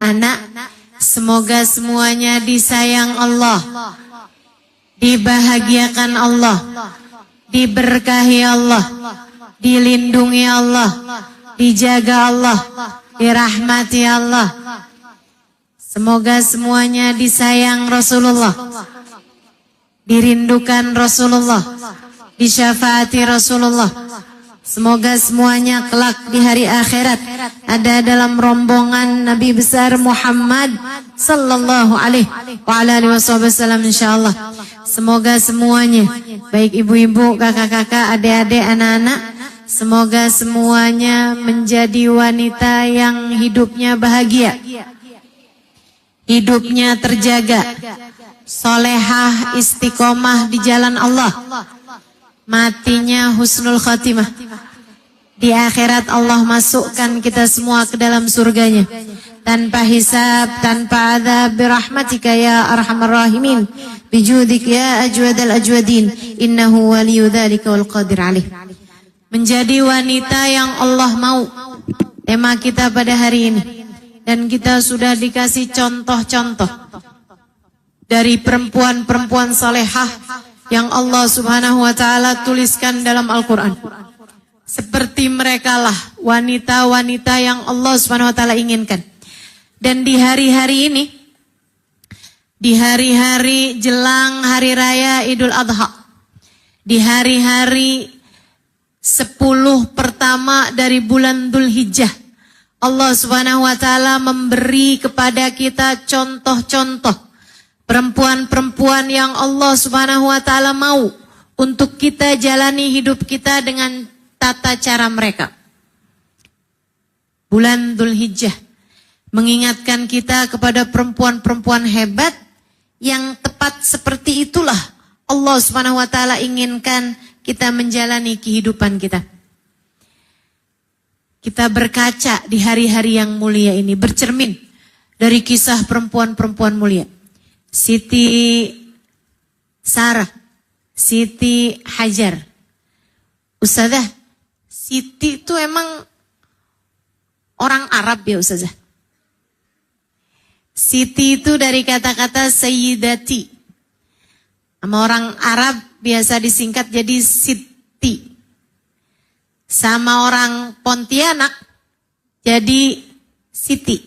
anak-anak, semoga semuanya disayang Allah, dibahagiakan Allah, diberkahi Allah, dilindungi Allah, dijaga Allah, dirahmati Allah. Semoga semuanya disayang Rasulullah, dirindukan Rasulullah, disyafaati Rasulullah. Semoga semuanya kelak di hari akhirat ada dalam rombongan Nabi besar Muhammad sallallahu alaihi wasallam insyaallah. Semoga semuanya, baik ibu-ibu, kakak-kakak, adik-adik, anak-anak, semoga semuanya menjadi wanita yang hidupnya bahagia, hidupnya terjaga, solehah, istiqomah di jalan Allah, matinya husnul khatimah. Di akhirat Allah masukkan kita semua ke dalam surganya tanpa hisab, tanpa azab, birahmatika ya arhamar rahimin, bijudik ya ajwadal ajwadin, innahu waliyu dzalika wal qadir alaih. Menjadi wanita yang Allah mau, tema kita pada hari ini. Dan kita sudah dikasih contoh-contoh dari perempuan-perempuan salehah yang Allah Subhanahu wa taala tuliskan dalam Al-Qur'an. Seperti merekalah wanita-wanita yang Allah Subhanahu wa taala inginkan. Dan di hari-hari ini, di hari-hari jelang hari raya Idul Adha, di hari-hari 10 pertama dari bulan Dzulhijjah, Allah Subhanahu wa taala memberi kepada kita contoh-contoh perempuan-perempuan yang Allah Subhanahu wa taala mau untuk kita jalani hidup kita dengan tata cara mereka. Bulan Dzulhijjah mengingatkan kita kepada perempuan-perempuan hebat yang tepat seperti itulah Allah Subhanahu wa taala inginkan kita menjalani kehidupan kita. Kita berkaca di hari-hari yang mulia ini, bercermin dari kisah perempuan-perempuan mulia. Siti Sarah, Siti Hajar. Ustazah, Siti itu emang orang Arab ya Ustazah? Siti itu dari kata-kata Sayyidati. Sama orang Arab biasa disingkat jadi Siti. Sama orang Pontianak jadi Siti.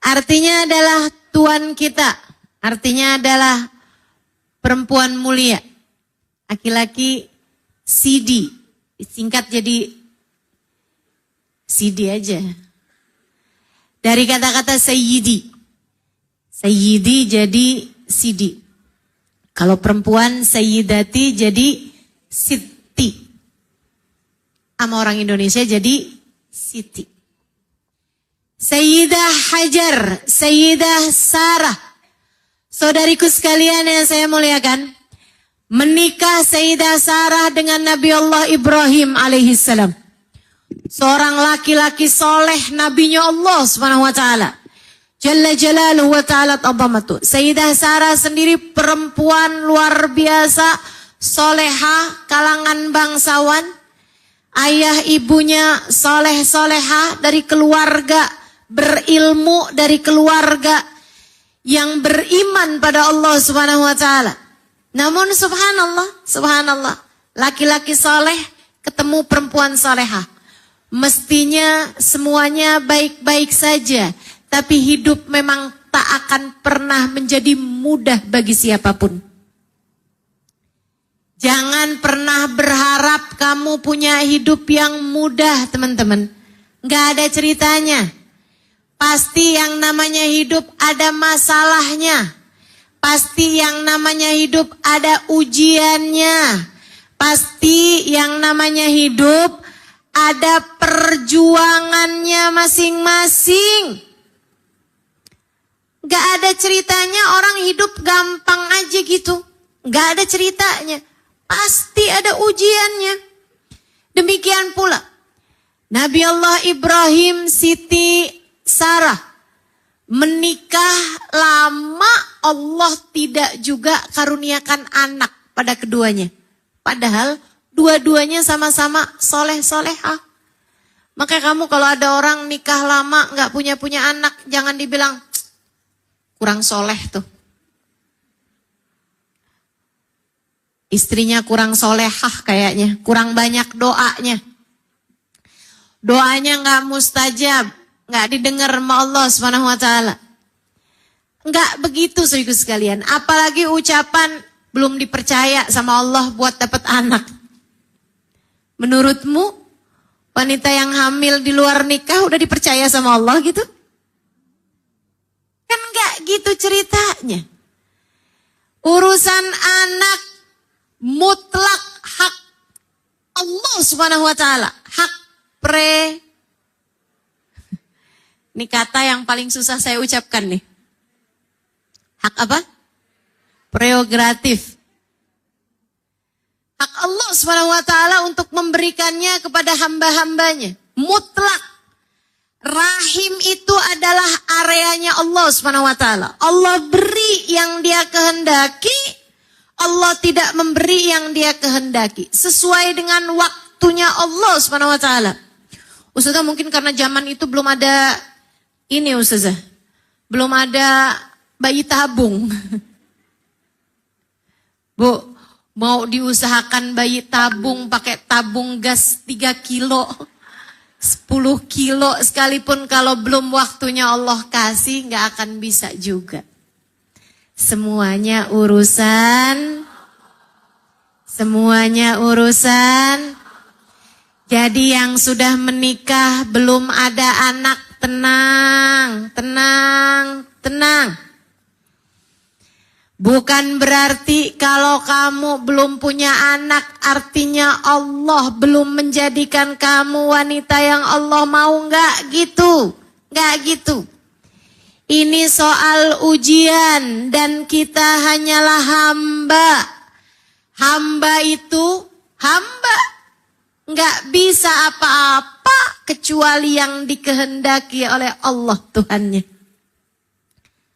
Artinya adalah tuan kita. Artinya adalah perempuan mulia. Laki-laki Sidi. Disingkat jadi Sidi aja. Dari kata-kata Sayyidi. Sayyidi jadi Sidi. Kalau perempuan Sayyidati jadi Siti. Sama orang Indonesia jadi Siti. Sayyidah Hajar, Sayyidah Sarah. Saudariku sekalian yang saya muliakan, menikah Sayyidah Sarah dengan Nabi Allah Ibrahim alaihissalam. Seorang laki-laki soleh nabinya Allah subhanahu wa ta'ala. Jalla jalaluhu wa ta'ala ta'zamatu. Sayyidah Sarah sendiri perempuan luar biasa, soleha, kalangan bangsawan. Ayah ibunya soleh-soleha dari keluarga, berilmu dari keluarga yang beriman pada Allah subhanahu wa ta'ala. Namun subhanallah, laki-laki soleh ketemu perempuan soleha. Mestinya semuanya baik-baik saja. Tapi hidup memang tak akan pernah menjadi mudah bagi siapapun. Jangan pernah berharap kamu punya hidup yang mudah, teman-teman. Gak ada ceritanya. Pasti yang namanya hidup ada masalahnya. Pasti yang namanya hidup ada ujiannya. Pasti yang namanya hidup ada perjuangannya masing-masing. Gak ada ceritanya orang hidup gampang aja gitu. Gak ada ceritanya. Pasti ada ujiannya. Demikian pula Nabi Allah Ibrahim, Siti Sarah menikah lama, Allah tidak juga karuniakan anak pada keduanya. Padahal dua-duanya sama-sama soleh-solehah. Maka kamu kalau ada orang nikah lama nggak punya anak, jangan dibilang kurang soleh tuh. Istrinya kurang solehah kayaknya, kurang banyak doanya. Doanya nggak mustajab, nggak didengar sama Allah Subhanahu wa taala. Nggak begitu saudaraku sekalian. Apalagi ucapan belum dipercaya sama Allah buat dapat anak. Menurutmu wanita yang hamil di luar nikah udah dipercaya sama Allah gitu? Kan nggak gitu ceritanya. Urusan anak mutlak hak Allah Subhanahu wa taala, hak ini kata yang paling susah saya ucapkan nih. Hak apa? Prerogatif. Hak Allah Subhanahu wa taala untuk memberikannya kepada hamba-hambanya. Mutlak. Rahim itu adalah areanya Allah Subhanahu wa taala. Allah beri yang Dia kehendaki. Allah tidak memberi yang Dia kehendaki. Sesuai dengan waktunya Allah Subhanahu wa taala. Ustazah mungkin karena zaman itu belum ada ini Ustazah. Belum ada bayi tabung. Bu, mau diusahakan bayi tabung pakai tabung gas 3 kilo. 10 kilo sekalipun kalau belum waktunya Allah kasih nggak akan bisa juga. Semuanya urusan. Jadi yang sudah menikah belum ada anak, tenang. Bukan berarti kalau kamu belum punya anak artinya Allah belum menjadikan kamu wanita yang Allah mau, nggak gitu. Ini soal ujian dan kita hanyalah hamba. Hamba itu hamba. Nggak bisa apa-apa kecuali yang dikehendaki oleh Allah Tuhannya.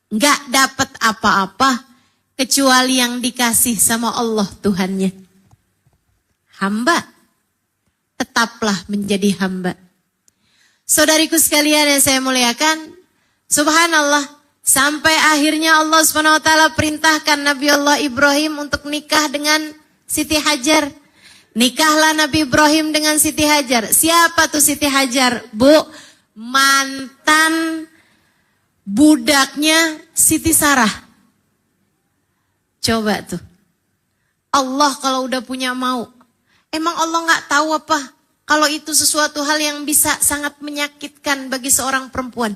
Nggak dapat apa-apa kecuali yang dikasih sama Allah Tuhannya. Hamba. Tetaplah menjadi hamba. Saudariku sekalian yang saya muliakan, subhanallah, sampai akhirnya Allah SWT perintahkan Nabi Allah Ibrahim untuk nikah dengan Siti Hajar. Nikahlah Nabi Ibrahim dengan Siti Hajar. Siapa tuh Siti Hajar? Bu, mantan budaknya Siti Sarah. Coba tuh. Allah kalau udah punya mau. Emang Allah gak tahu apa? Kalau itu sesuatu hal yang bisa sangat menyakitkan bagi seorang perempuan.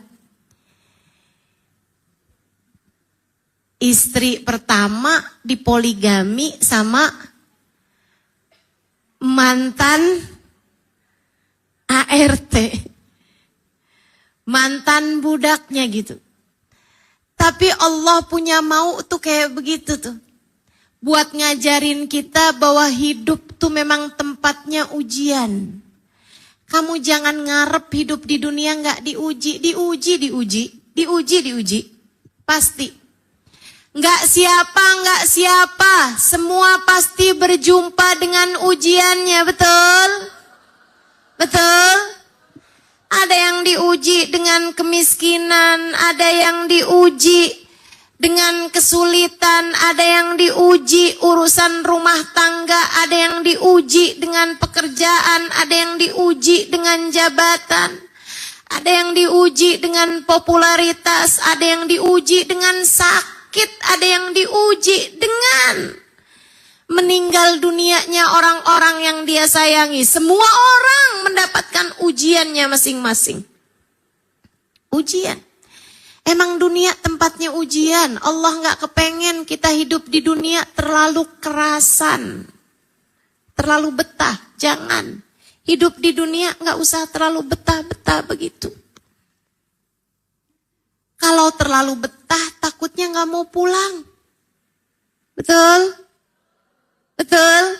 Istri pertama dipoligami sama mantan ART. Mantan budaknya gitu. Tapi Allah punya mau tuh kayak begitu tuh. Buat ngajarin kita bahwa hidup tuh memang tempatnya ujian. Kamu jangan ngarep hidup di dunia gak diuji. Diuji. Pasti. Nggak siapa, semua pasti berjumpa dengan ujiannya, betul? Betul? Ada yang diuji dengan kemiskinan, ada yang diuji dengan kesulitan, ada yang diuji urusan rumah tangga, ada yang diuji dengan pekerjaan, ada yang diuji dengan jabatan, ada yang diuji dengan popularitas, ada yang diuji dengan sakit. Ada yang diuji dengan meninggal dunianya orang-orang yang dia sayangi. Semua orang mendapatkan ujiannya masing-masing. Ujian. Emang dunia tempatnya ujian. Allah gak kepengen kita hidup di dunia terlalu kerasan. Terlalu betah. Jangan. Hidup di dunia gak usah terlalu betah-betah begitu. Kalau terlalu betah, takutnya gak mau pulang. Betul? Betul?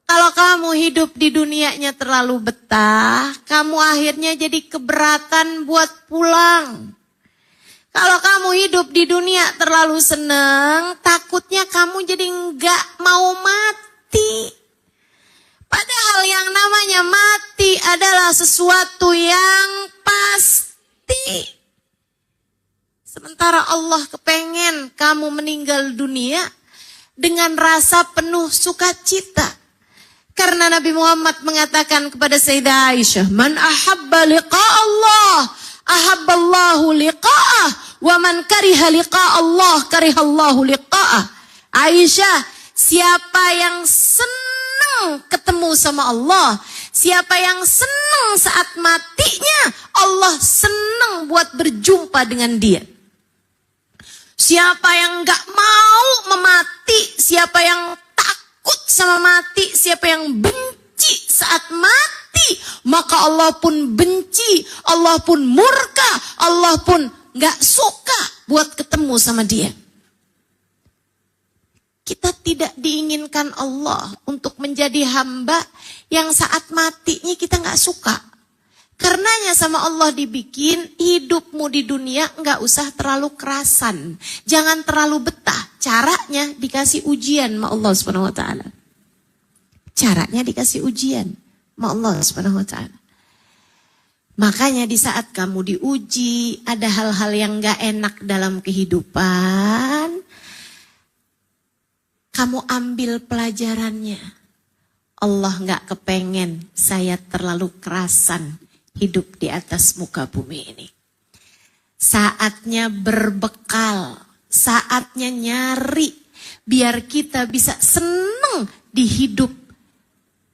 Kalau kamu hidup di dunianya terlalu betah, kamu akhirnya jadi keberatan buat pulang. Kalau kamu hidup di dunia terlalu seneng, takutnya kamu jadi gak mau mati. Padahal yang namanya mati adalah sesuatu yang pasti. Sementara Allah kepengen kamu meninggal dunia dengan rasa penuh sukacita. Karena Nabi Muhammad mengatakan kepada Sayyidah Aisyah, "Man ahabba liqa Allah, ahabballahu liqa'ah, wa man kariha liqa Allah, karihallahu liqa'ah." Aisyah, siapa yang senang ketemu sama Allah, siapa yang senang saat matinya, Allah senang buat berjumpa dengan dia. Siapa yang gak mau memati, siapa yang takut sama mati, siapa yang benci saat mati, maka Allah pun benci, Allah pun murka, Allah pun gak suka buat ketemu sama dia. Kita tidak diinginkan Allah untuk menjadi hamba yang saat matinya kita gak suka. Karenanya sama Allah dibikin hidupmu di dunia gak usah terlalu kerasan. Jangan terlalu betah. Caranya dikasih ujian sama Allah SWT. Caranya dikasih ujian sama Allah SWT. Makanya di saat kamu diuji, ada hal-hal yang gak enak dalam kehidupan, kamu ambil pelajarannya. Allah gak kepengen saya terlalu kerasan hidup di atas muka bumi ini. Saatnya berbekal, saatnya nyari, biar kita bisa seneng di hidup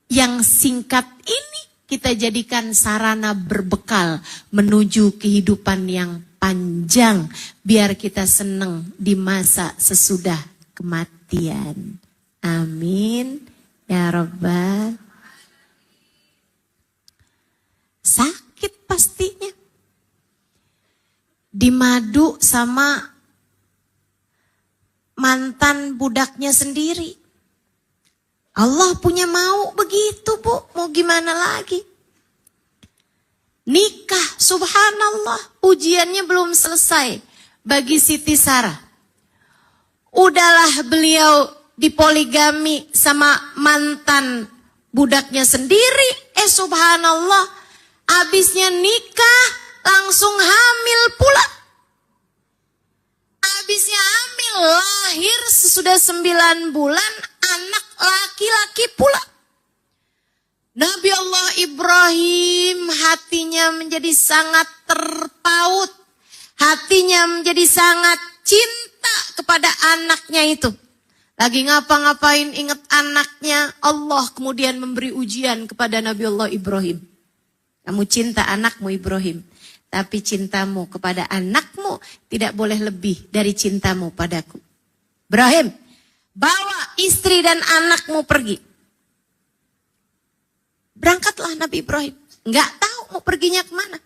yang singkat ini. Kita jadikan sarana berbekal menuju kehidupan yang panjang, biar kita seneng di masa sesudah kematian. Amin ya Rabbal. Sakit pastinya. Dimadu sama mantan budaknya sendiri. Allah punya mau begitu, Bu. Mau gimana lagi? Nikah, subhanallah, ujiannya belum selesai bagi Siti Sarah. Udahlah beliau dipoligami sama mantan budaknya sendiri. Subhanallah, habisnya nikah langsung hamil pula. Habisnya hamil, lahir sesudah 9 bulan, anak laki-laki pula. Nabi Allah Ibrahim hatinya menjadi sangat terpaut. Hatinya menjadi sangat cinta kepada anaknya itu. Lagi ngapa-ngapain ingat anaknya, Allah kemudian memberi ujian kepada Nabi Allah Ibrahim. Kamu cinta anakmu Ibrahim, tapi cintamu kepada anakmu tidak boleh lebih dari cintamu padaku. Ibrahim, bawa istri dan anakmu pergi. Berangkatlah Nabi Ibrahim. Nggak tahu mau perginya kemana.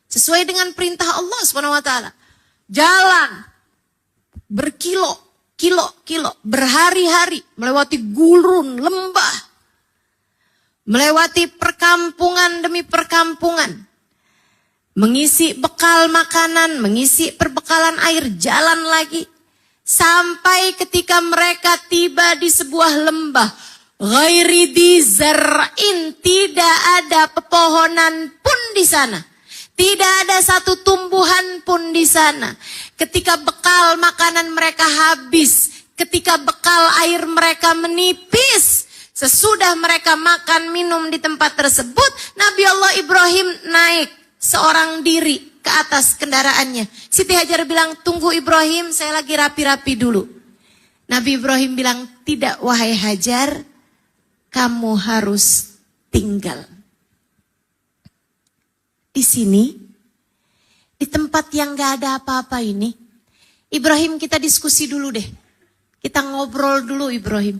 Sesuai dengan perintah Allah SWT. Jalan berkilo-kilo, berhari-hari, melewati gurun, lembah, melewati perkampungan demi perkampungan, mengisi bekal makanan, mengisi perbekalan air, jalan lagi, sampai ketika mereka tiba di sebuah lembah, ghairi di zar'in, tidak ada pepohonan pun di sana. Tidak ada satu tumbuhan pun di sana. Ketika bekal makanan mereka habis, ketika bekal air mereka menipis, sesudah mereka makan minum di tempat tersebut, Nabi Allah Ibrahim naik seorang diri ke atas kendaraannya. Siti Hajar bilang, tunggu Ibrahim, saya lagi rapi-rapi dulu. Nabi Ibrahim bilang, tidak wahai Hajar, kamu harus tinggal. Di sini, di tempat yang gak ada apa-apa ini, Ibrahim kita diskusi dulu deh. Kita ngobrol dulu Ibrahim.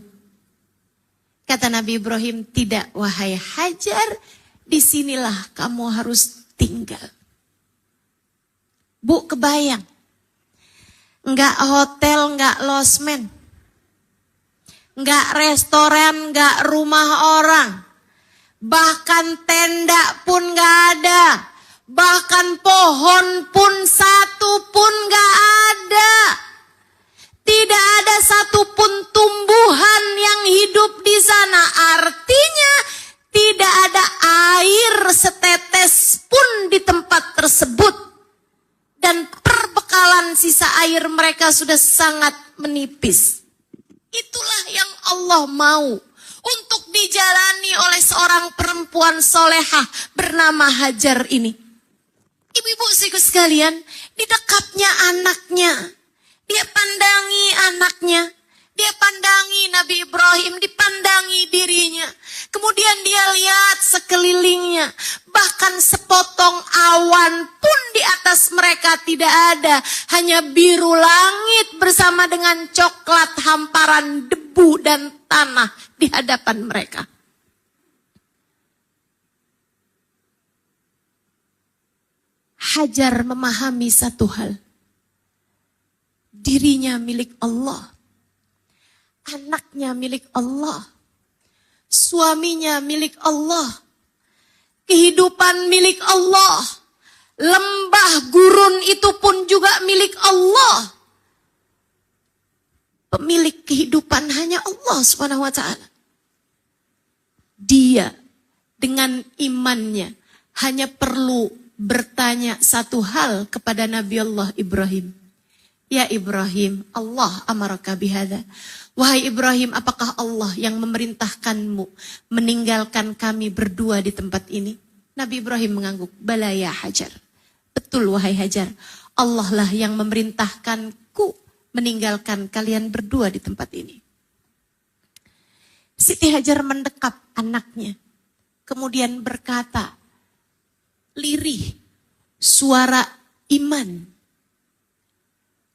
Kata Nabi Ibrahim, tidak wahai Hajar, disinilah kamu harus tinggal. Bu, kebayang. Enggak hotel, enggak losmen. Enggak restoran, enggak rumah orang. Bahkan tenda pun enggak ada. Bahkan pohon pun satu pun enggak ada. Tidak ada satupun tumbuhan yang hidup di sana. Artinya tidak ada air setetes pun di tempat tersebut. Dan perbekalan sisa air mereka sudah sangat menipis. Itulah yang Allah mau untuk dijalani oleh seorang perempuan solehah bernama Hajar ini. Ibu-ibu sekalian, didekapnya anaknya. Dia pandangi anaknya. Dia pandangi Nabi Ibrahim, dipandangi dirinya. Kemudian dia lihat sekelilingnya. Bahkan sepotong awan pun di atas mereka tidak ada. Hanya biru langit bersama dengan coklat hamparan debu dan tanah di hadapan mereka. Hajar memahami satu hal. Dirinya milik Allah. Anaknya milik Allah. Suaminya milik Allah. Kehidupan milik Allah. Lembah gurun itu pun juga milik Allah. Pemilik kehidupan hanya Allah Subhanahu wa ta'ala. Dia dengan imannya hanya perlu bertanya satu hal kepada Nabi Allah Ibrahim. Ya Ibrahim, Allah amaraka bihadza. Wahai Ibrahim, apakah Allah yang memerintahkanmu meninggalkan kami berdua di tempat ini? Nabi Ibrahim mengangguk, bala ya Hajar. Betul wahai Hajar, Allah lah yang memerintahkanku meninggalkan kalian berdua di tempat ini. Siti Hajar mendekap anaknya. Kemudian berkata, lirih, suara iman.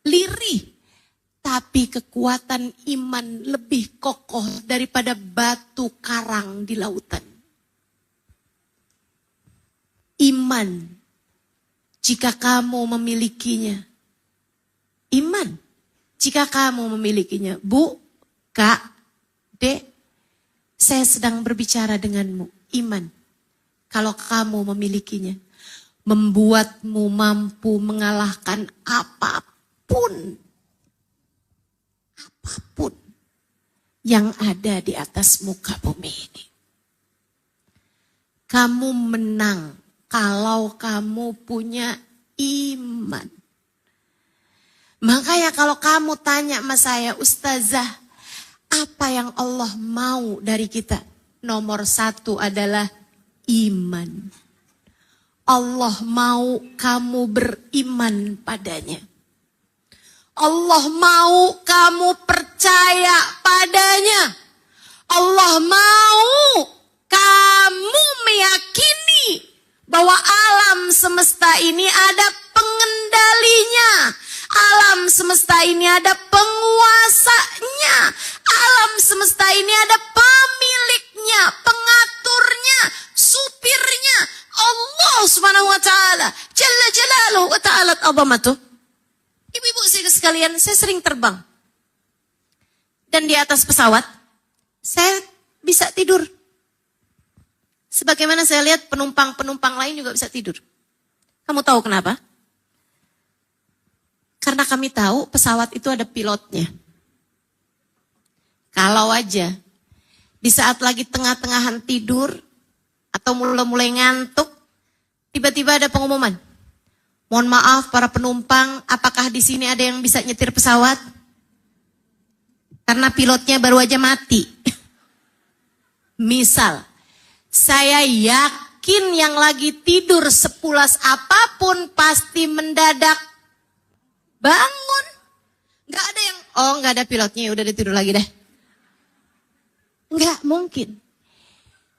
Lirih. Tapi kekuatan iman lebih kokoh daripada batu karang di lautan. Iman, jika kamu memilikinya. Iman, jika kamu memilikinya. Bu, Kak, Dek, saya sedang berbicara denganmu. Iman, kalau kamu memilikinya. Membuatmu mampu mengalahkan apapun yang ada di atas muka bumi ini. Kamu menang kalau kamu punya iman. Makanya kalau kamu tanya sama saya, Ustazah, apa yang Allah mau dari kita? Nomor satu adalah iman. Allah mau kamu beriman padanya. Allah mau kamu percaya padanya. Allah mau kamu meyakini bahwa alam semesta ini ada pengendalinya. Alam semesta ini ada penguasanya. Alam semesta ini ada pemiliknya, pengaturnya, supirnya. Allah Subhanahu wa ta'ala. Jalla jalaluhu wa ta'ala azamatuh. Ibu-ibu sekalian, saya sering terbang. Dan di atas pesawat, saya bisa tidur. Sebagaimana saya lihat penumpang-penumpang lain juga bisa tidur. Kamu tahu kenapa? Karena kami tahu pesawat itu ada pilotnya. Kalau aja di saat lagi tengah-tengahan tidur atau mulai-mulai ngantuk, tiba-tiba ada pengumuman. Mohon maaf para penumpang, apakah di sini ada yang bisa nyetir pesawat? Karena pilotnya baru aja mati. Misal, saya yakin yang lagi tidur sepulas apapun pasti mendadak bangun. Gak ada yang, oh gak ada pilotnya, udah tidur lagi deh. Gak mungkin.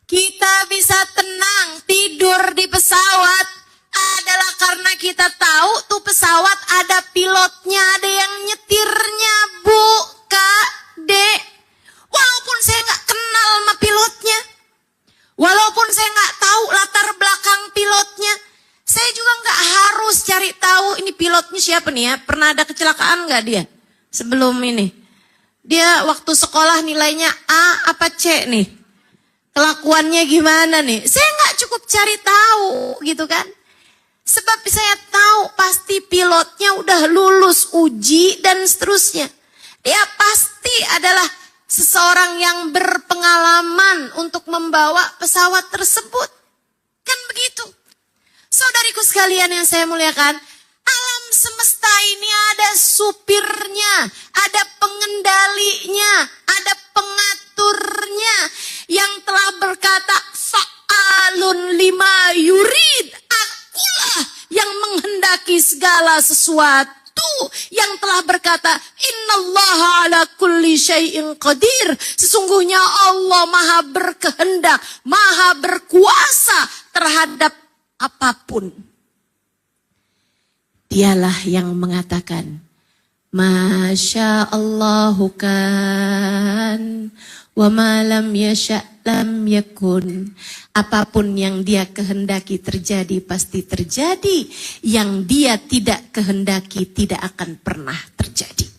Kita bisa tenang tidur di pesawat adalah karena kita tahu tuh pesawat ada pilotnya, ada yang nyetirnya, Bu, Kak, Dek. Walaupun saya nggak kenal sama pilotnya, walaupun saya nggak tahu latar belakang pilotnya, saya juga nggak harus cari tahu ini pilotnya siapa nih ya, pernah ada kecelakaan nggak dia sebelum ini. Dia waktu sekolah nilainya A apa C nih, kelakuannya gimana nih, saya nggak cukup cari tahu gitu kan. Sebab saya tahu pasti pilotnya udah lulus uji dan seterusnya. Dia pasti adalah seseorang yang berpengalaman untuk membawa pesawat tersebut. Kan begitu. Saudariku sekalian yang saya muliakan, alam semesta ini ada supirnya, ada pengendalinya, ada pengaturnya yang telah berkata, fa'alun lima yurid, akulah yang menghendaki segala sesuatu, yang telah berkata, innallaha ala kulli syai'in qadir, sesungguhnya Allah maha berkehendak, maha berkuasa terhadap apapun. Dialah yang mengatakan, Masya Allahu kan, wa ma lam yasha' lam yakun. Apapun yang dia kehendaki terjadi pasti terjadi. Yang dia tidak kehendaki tidak akan pernah terjadi.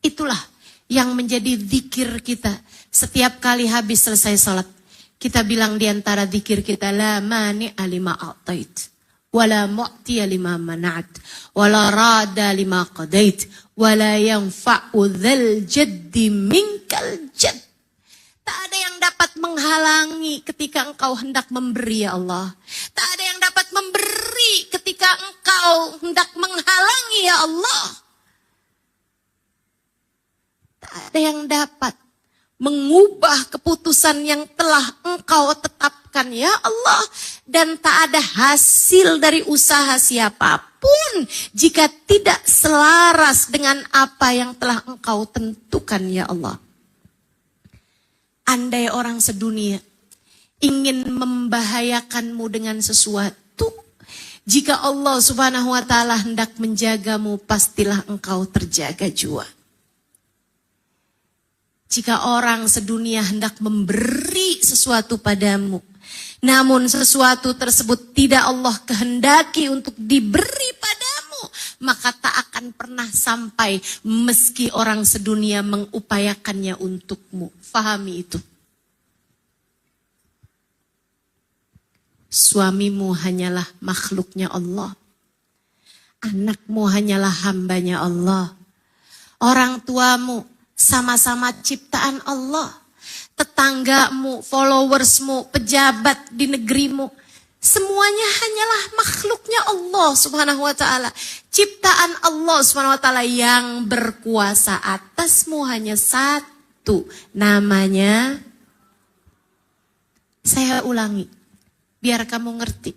Itulah yang menjadi zikir kita. Setiap kali habis selesai salat, kita bilang di antara zikir kita, la mani'a lima a'tait, wala mu'tiya lima mana'at, wala rada lima qadait, wala yanfa'u dzal jaddi minkal jadd. Tak ada yang dapat menghalangi ketika engkau hendak memberi, ya Allah. Tak ada yang dapat memberi ketika engkau hendak menghalangi, ya Allah. Tak ada yang dapat mengubah keputusan yang telah engkau tetapkan, ya Allah. Dan tak ada hasil dari usaha siapapun jika tidak selaras dengan apa yang telah engkau tentukan, ya Allah. Andai orang sedunia ingin membahayakanmu dengan sesuatu, jika Allah Subhanahu wa ta'ala hendak menjagamu, pastilah engkau terjaga jua. Jika orang sedunia hendak memberi sesuatu padamu, namun sesuatu tersebut tidak Allah kehendaki untuk diberi padamu, maka tak akan pernah sampai meski orang sedunia mengupayakannya untukmu. Fahami itu. Suamimu hanyalah makhluknya Allah. Anakmu hanyalah hambanya Allah. Orang tuamu sama-sama ciptaan Allah. Tetanggamu, followersmu, pejabat di negerimu, semuanya hanyalah makhluknya Allah Subhanahu wa ta'ala. Ciptaan Allah Subhanahu wa ta'ala. Yang berkuasa atasmu hanya satu, namanya, saya ulangi biar kamu ngerti.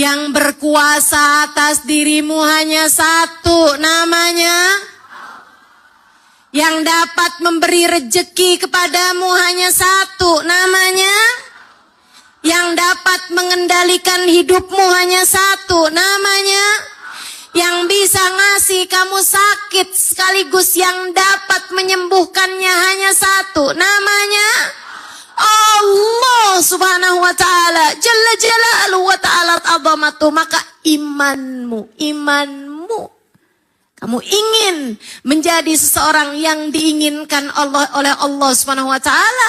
Yang berkuasa atas dirimu hanya satu, namanya, yang dapat memberi rejeki kepadamu hanya satu, namanya, yang dapat mengendalikan hidupmu hanya satu, namanya, yang bisa ngasih kamu sakit sekaligus yang dapat menyembuhkannya hanya satu, namanya Allah Subhanahu wa ta'ala. Jalla jalaluhu wa ta'ala azamatu. Maka imanmu, kamu ingin menjadi seseorang yang diinginkan Allah oleh Allah Subhanahu wa ta'ala,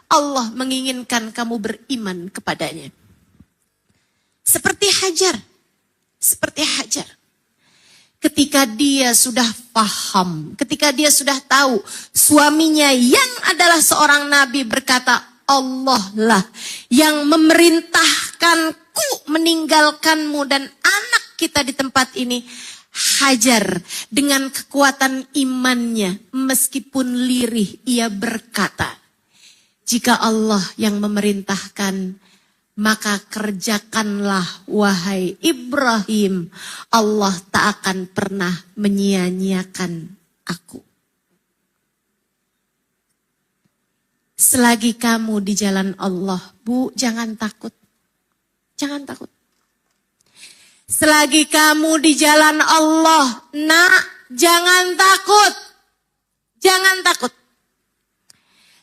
Allah menginginkan kamu beriman kepadanya. Seperti Hajar. Ketika dia sudah paham, ketika dia sudah tahu suaminya yang adalah seorang nabi berkata, Allah lah yang memerintahkanku meninggalkanmu dan anak kita di tempat ini. Hajar dengan kekuatan imannya, meskipun lirih, ia berkata, jika Allah yang memerintahkan, maka kerjakanlah wahai Ibrahim. Allah tak akan pernah menyia-nyiakan aku. Selagi kamu di jalan Allah, Bu, jangan takut. Jangan takut. Selagi kamu di jalan Allah, Nak, jangan takut. Jangan takut.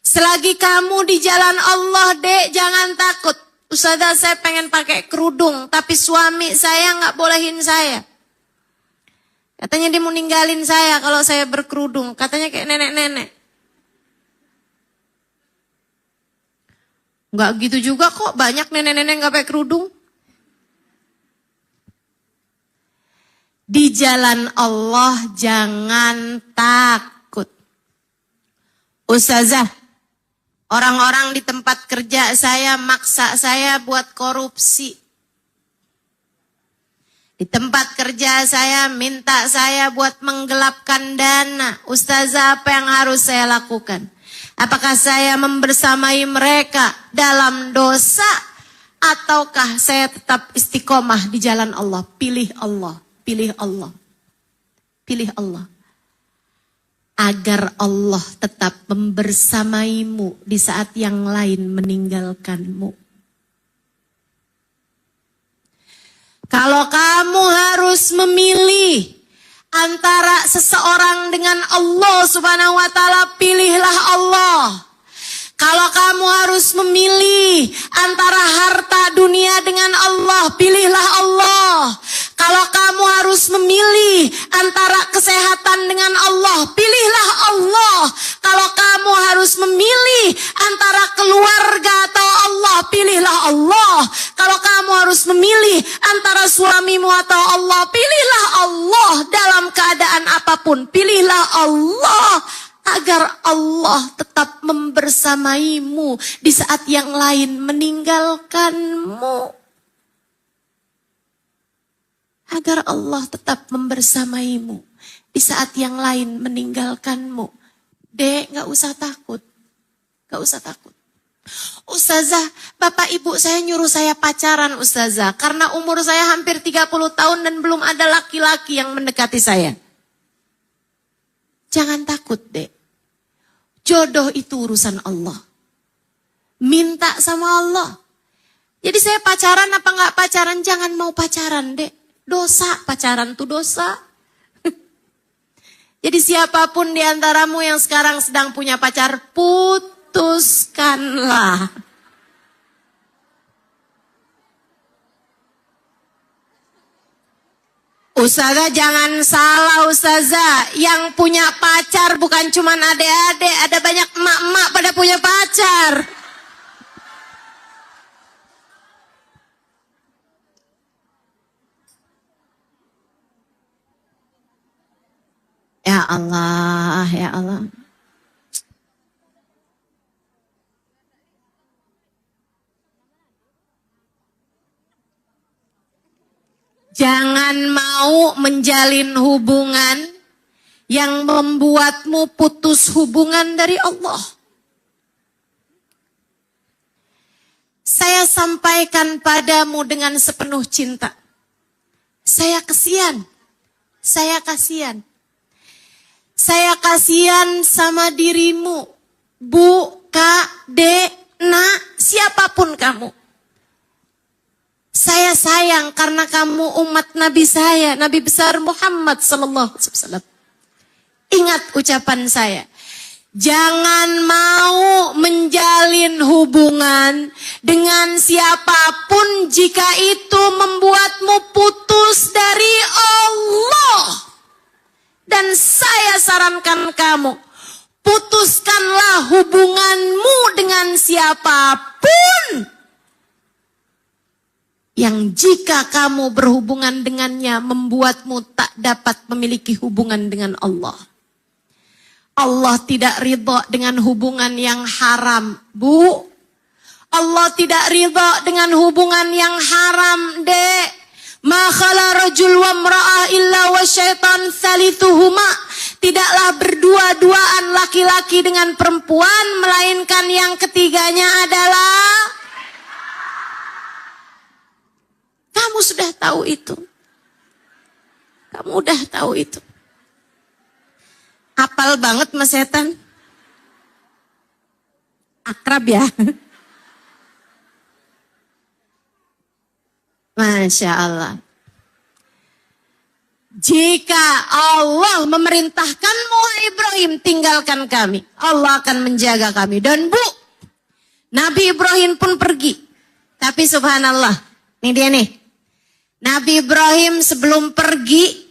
Selagi kamu di jalan Allah, Dek, jangan takut. Ustazah, saya pengen pakai kerudung, tapi suami saya nggak bolehin saya. Katanya dia mau ninggalin saya kalau saya berkerudung. Katanya kayak nenek-nenek. Nggak gitu juga kok, banyak nenek-nenek nggak pakai kerudung. Di jalan Allah jangan takut. Ustazah, orang-orang di tempat kerja saya maksa saya buat korupsi. Di tempat kerja saya minta saya buat menggelapkan dana. Ustazah, apa yang harus saya lakukan? Apakah saya membersamai mereka dalam dosa? Ataukah saya tetap istiqomah di jalan Allah? Pilih Allah. Pilih Allah. Pilih Allah. Agar Allah tetap membersamaimu di saat yang lain meninggalkanmu. Kalau kamu harus memilih antara seseorang dengan Allah Subhanahu wa taala, pilihlah Allah. Kalau kamu harus memilih antara harta dunia dengan Allah, pilihlah Allah. Kalau kamu harus memilih antara kesehatan dengan Allah, pilihlah Allah. Kalau kamu harus memilih antara keluarga atau Allah, pilihlah Allah. Kalau kamu harus memilih antara suamimu atau Allah, pilihlah Allah. Dalam keadaan apapun, pilihlah Allah. Agar Allah tetap membersamaimu di saat yang lain meninggalkanmu. Agar Allah tetap membersamaimu di saat yang lain meninggalkanmu. Dek, gak usah takut. Gak usah takut. Ustazah, bapak ibu saya nyuruh saya pacaran Ustazah. Karena umur saya hampir 30 tahun dan belum ada laki-laki yang mendekati saya. Jangan takut, Dek. Jodoh itu urusan Allah. Minta sama Allah. Jadi saya pacaran apa gak pacaran, jangan mau pacaran, Dek. Dosa, pacaran tuh dosa. Jadi siapapun di antaramu yang sekarang sedang punya pacar, putuskanlah. Ustazah, jangan salah Ustazah. Yang punya pacar bukan cuma adik-adik, ada banyak emak-emak pada punya pacar. Ya Allah, ya Allah. Jangan mau menjalin hubungan yang membuatmu putus hubungan dari Allah. Saya sampaikan padamu dengan sepenuh cinta. Saya kasihan. Saya kasihan. Saya kasihan sama dirimu. Bu, Kak, Dek, Nak, siapapun kamu. Saya sayang karena kamu umat Nabi saya, Nabi besar Muhammad sallallahu alaihi wasallam. Ingat ucapan saya. Jangan mau menjalin hubungan dengan siapapun jika itu membuatmu putus dari Allah. Dan saya sarankan kamu, putuskanlah hubunganmu dengan siapapun yang jika kamu berhubungan dengannya membuatmu tak dapat memiliki hubungan dengan Allah. Allah tidak ridha dengan hubungan yang haram, Bu. Allah tidak ridha dengan hubungan yang haram, Dek. Ma khala rajul wa imra'ah illa wa syaitan thalithuhuma. Tidaklah berdua-duaan laki-laki dengan perempuan, melainkan yang ketiganya adalah... Kamu sudah tahu itu. Kamu udah tahu itu. Hafal banget mas setan. Akrab ya. Masya Allah. Jika Allah memerintahkanmu, Ibrahim, tinggalkan kami. Allah akan menjaga kami. Dan Bu, Nabi Ibrahim pun pergi. Tapi subhanallah, ini dia nih. Nabi Ibrahim sebelum pergi,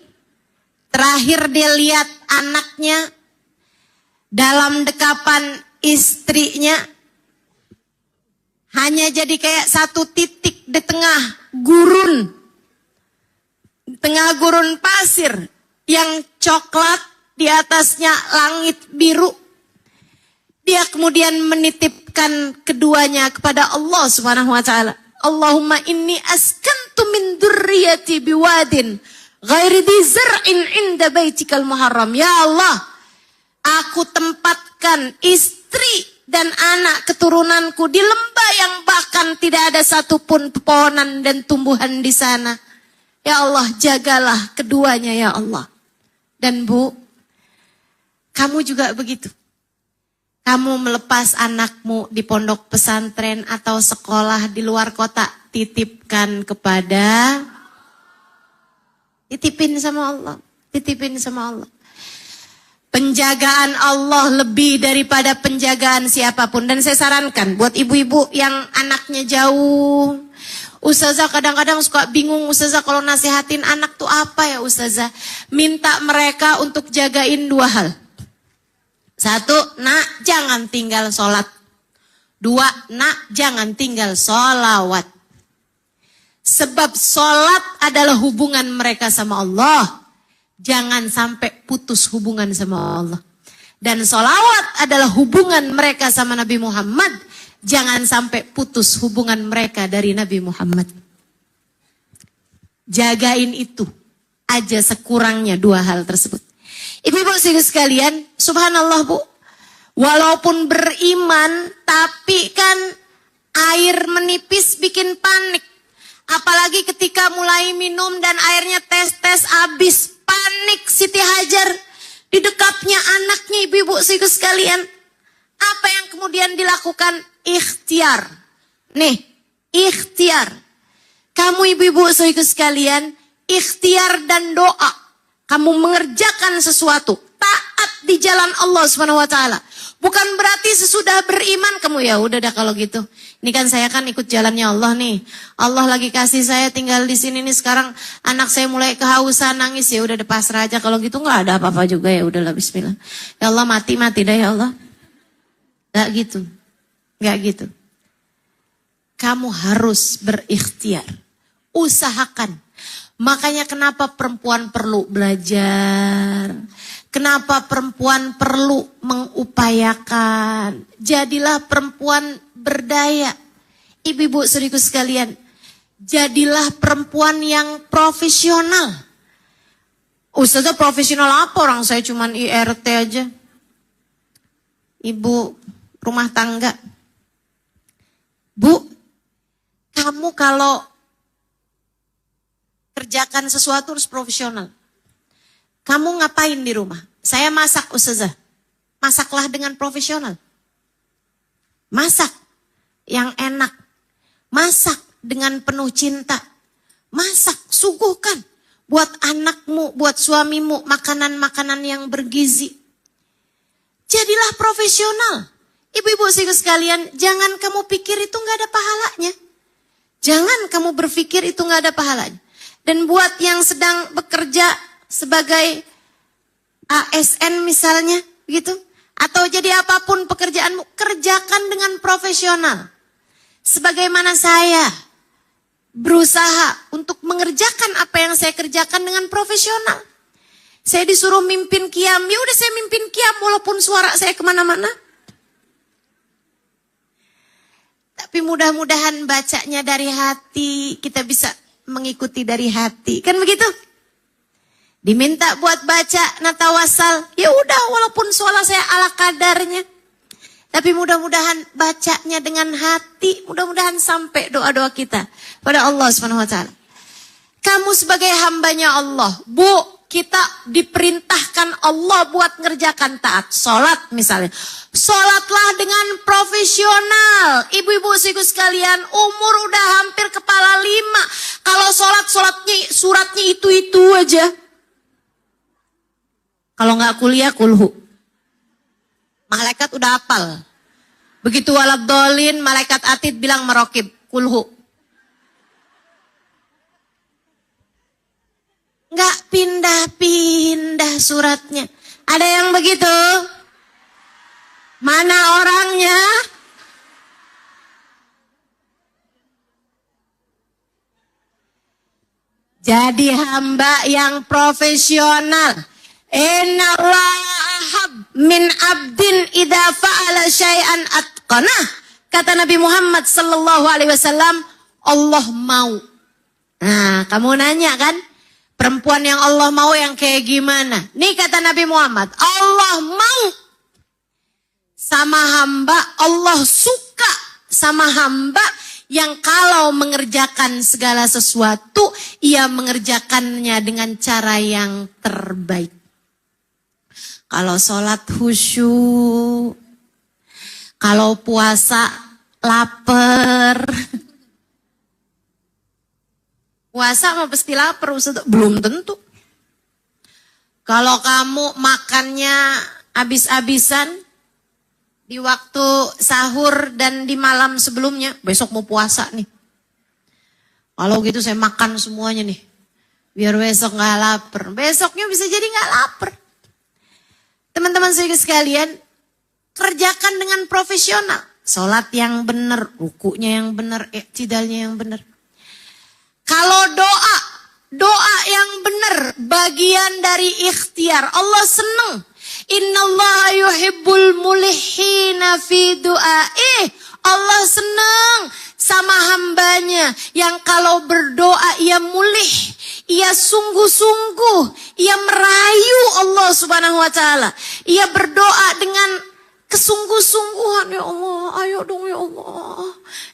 terakhir dia lihat anaknya dalam dekapan istrinya. Hanya jadi kayak satu titik di tengah gurun. Di tengah gurun pasir yang coklat, di atasnya langit biru. Dia kemudian menitipkan keduanya kepada Allah Subhanahu wa taala. Allahumma inni askantu min dzurriyyati biwadin ghairi dzi zar'in 'inda baitikal muharram. Ya Allah, aku tempatkan istri dan anak keturunanku di lembah yang bahkan tidak ada satupun pepohonan dan tumbuhan di sana. Ya Allah, jagalah keduanya ya Allah. Dan Bu, kamu juga begitu. Kamu melepas anakmu di pondok pesantren atau sekolah di luar kota, titipkan kepada, titipin sama Allah, titipin sama Allah. Penjagaan Allah lebih daripada penjagaan siapapun. Dan saya sarankan buat ibu-ibu yang anaknya jauh. Ustazah kadang-kadang suka bingung, Ustazah kalau nasihatin anak tuh apa ya Ustazah? Minta mereka untuk jagain dua hal. Satu, nak jangan tinggal sholat. Dua, nak jangan tinggal sholawat. Sebab sholat adalah hubungan mereka sama Allah. Jangan sampai putus hubungan sama Allah. Dan sholawat adalah hubungan mereka sama Nabi Muhammad. Jangan sampai putus hubungan mereka dari Nabi Muhammad. Jagain itu aja sekurangnya dua hal tersebut. Ibu-ibu sekalian, subhanallah Bu, walaupun beriman, tapi kan air menipis bikin panik. Apalagi ketika mulai minum dan airnya tes habis, panik Siti Hajar di dekapnya anaknya. Ibu-ibu sekalian, apa yang kemudian dilakukan? Ikhtiar. Nih, ikhtiar. Kamu ibu-ibu sekalian, ikhtiar dan doa. Kamu mengerjakan sesuatu, taat di jalan Allah Subhanahu wa taala. Bukan berarti sesudah beriman kamu ya udah dah kalau gitu. Ini kan saya kan ikut jalannya Allah nih. Allah lagi kasih saya tinggal di sini nih sekarang, anak saya mulai kehausan nangis, ya udah pasrah aja kalau gitu, nggak ada apa-apa juga, ya udahlah bismillah. Ya Allah mati dah ya Allah. Nggak gitu. Nggak gitu. Kamu harus berikhtiar. Usahakan. Makanya kenapa perempuan perlu belajar. Kenapa perempuan perlu mengupayakan. Jadilah perempuan berdaya. Ibu-ibu saudaraku sekalian. Jadilah perempuan yang profesional. Ustazah profesional apa? Orang saya cuman IRT aja. Ibu rumah tangga. Bu, kamu kalau kerjakan sesuatu harus profesional. Kamu ngapain di rumah? Saya masak Ustazah. Masaklah dengan profesional. Masak yang enak. Masak dengan penuh cinta. Masak, suguhkan. Buat anakmu, buat suamimu, makanan-makanan yang bergizi. Jadilah profesional. Ibu-ibu sekalian, jangan kamu pikir itu gak ada pahalanya. Jangan kamu berpikir itu gak ada pahalanya. Dan buat yang sedang bekerja sebagai ASN misalnya, gitu, atau jadi apapun pekerjaanmu, kerjakan dengan profesional. Sebagaimana saya berusaha untuk mengerjakan apa yang saya kerjakan dengan profesional. Saya disuruh mimpin qiyam, ya udah saya mimpin qiyam walaupun suara saya kemana-mana. Tapi mudah-mudahan bacanya dari hati, kita bisa mengikuti dari hati, kan begitu? Diminta buat baca natawasal, ya udah walaupun suara saya ala kadarnya. Tapi mudah-mudahan bacanya dengan hati, mudah-mudahan sampai doa-doa kita pada Allah Subhanahu wa taala. Kamu sebagai hambanya Allah, Bu, kita diperintahkan Allah buat ngerjakan taat. Sholat misalnya. Sholatlah dengan profesional. Ibu-ibu sekalian, umur udah hampir kepala 5. Kalau sholatnya suratnya itu aja. Kalau nggak kuliah, kulhu. Malaikat udah hafal. Begitu waladhdallin, malaikat atid bilang merokib, kulhu. Nggak pindah-pindah suratnya. Ada yang begitu? Mana orangnya? Jadi hamba yang profesional. Innallaha ahab min abdin idza fa'ala syai'an atqanah. Kata Nabi Muhammad sallallahu alaihi wasallam, Allah mau. Nah, kamu nanya kan? Perempuan yang Allah mau yang kayak gimana? Nih kata Nabi Muhammad, Allah mau sama hamba, Allah suka sama hamba yang kalau mengerjakan segala sesuatu, ia mengerjakannya dengan cara yang terbaik. Kalau sholat khusyuk, kalau puasa lapar. Puasa mau pasti lapar, Ustaz? Belum tentu. Kalau kamu makannya habis-habisan di waktu sahur dan di malam sebelumnya, besok mau puasa nih. Kalau gitu saya makan semuanya nih, biar besok nggak lapar. Besoknya bisa jadi nggak lapar. Teman-teman saya sekalian, kerjakan dengan profesional. Sholat yang benar, rukunya yang benar, i'tidalnya yang benar. Kalau doa yang benar, bagian dari ikhtiar. Allah senang. Innallaha yuhibbul mulihina fi du'aih. Allah senang sama hambanya yang kalau berdoa ia mulih, ia sungguh-sungguh, ia merayu Allah Subhanahu wa taala. Ia berdoa dengan kesungguh-sungguhan, ya Allah, ayo dong ya Allah.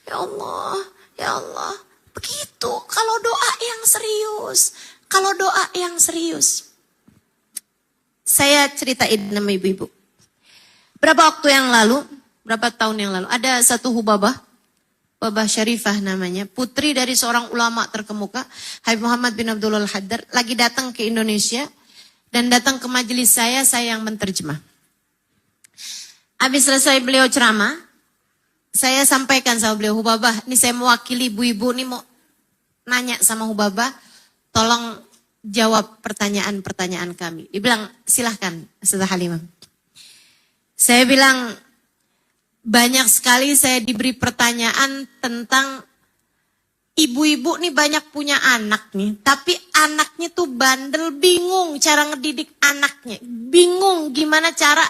Ya Allah, ya Allah. Begitu kalau doa yang serius. Kalau doa yang serius. Saya ceritain nama ibu-ibu. Berapa waktu yang lalu, berapa tahun yang lalu, ada satu hubabah, Hubabah Syarifah namanya, putri dari seorang ulama terkemuka, Habib Muhammad bin Abdullah Al-Haddad, lagi datang ke Indonesia dan datang ke majelis saya yang menterjemah. Habis selesai beliau ceramah, saya sampaikan sama beliau, Hubabah, ini saya mewakili ibu-ibu, ini mau nanya sama Hubabah, tolong jawab pertanyaan-pertanyaan kami. Dia bilang, silahkan Ustazah Halimah. Saya bilang, banyak sekali saya diberi pertanyaan tentang ibu-ibu nih banyak punya anak nih, tapi anaknya tuh bandel, bingung cara ngedidik anaknya, bingung gimana cara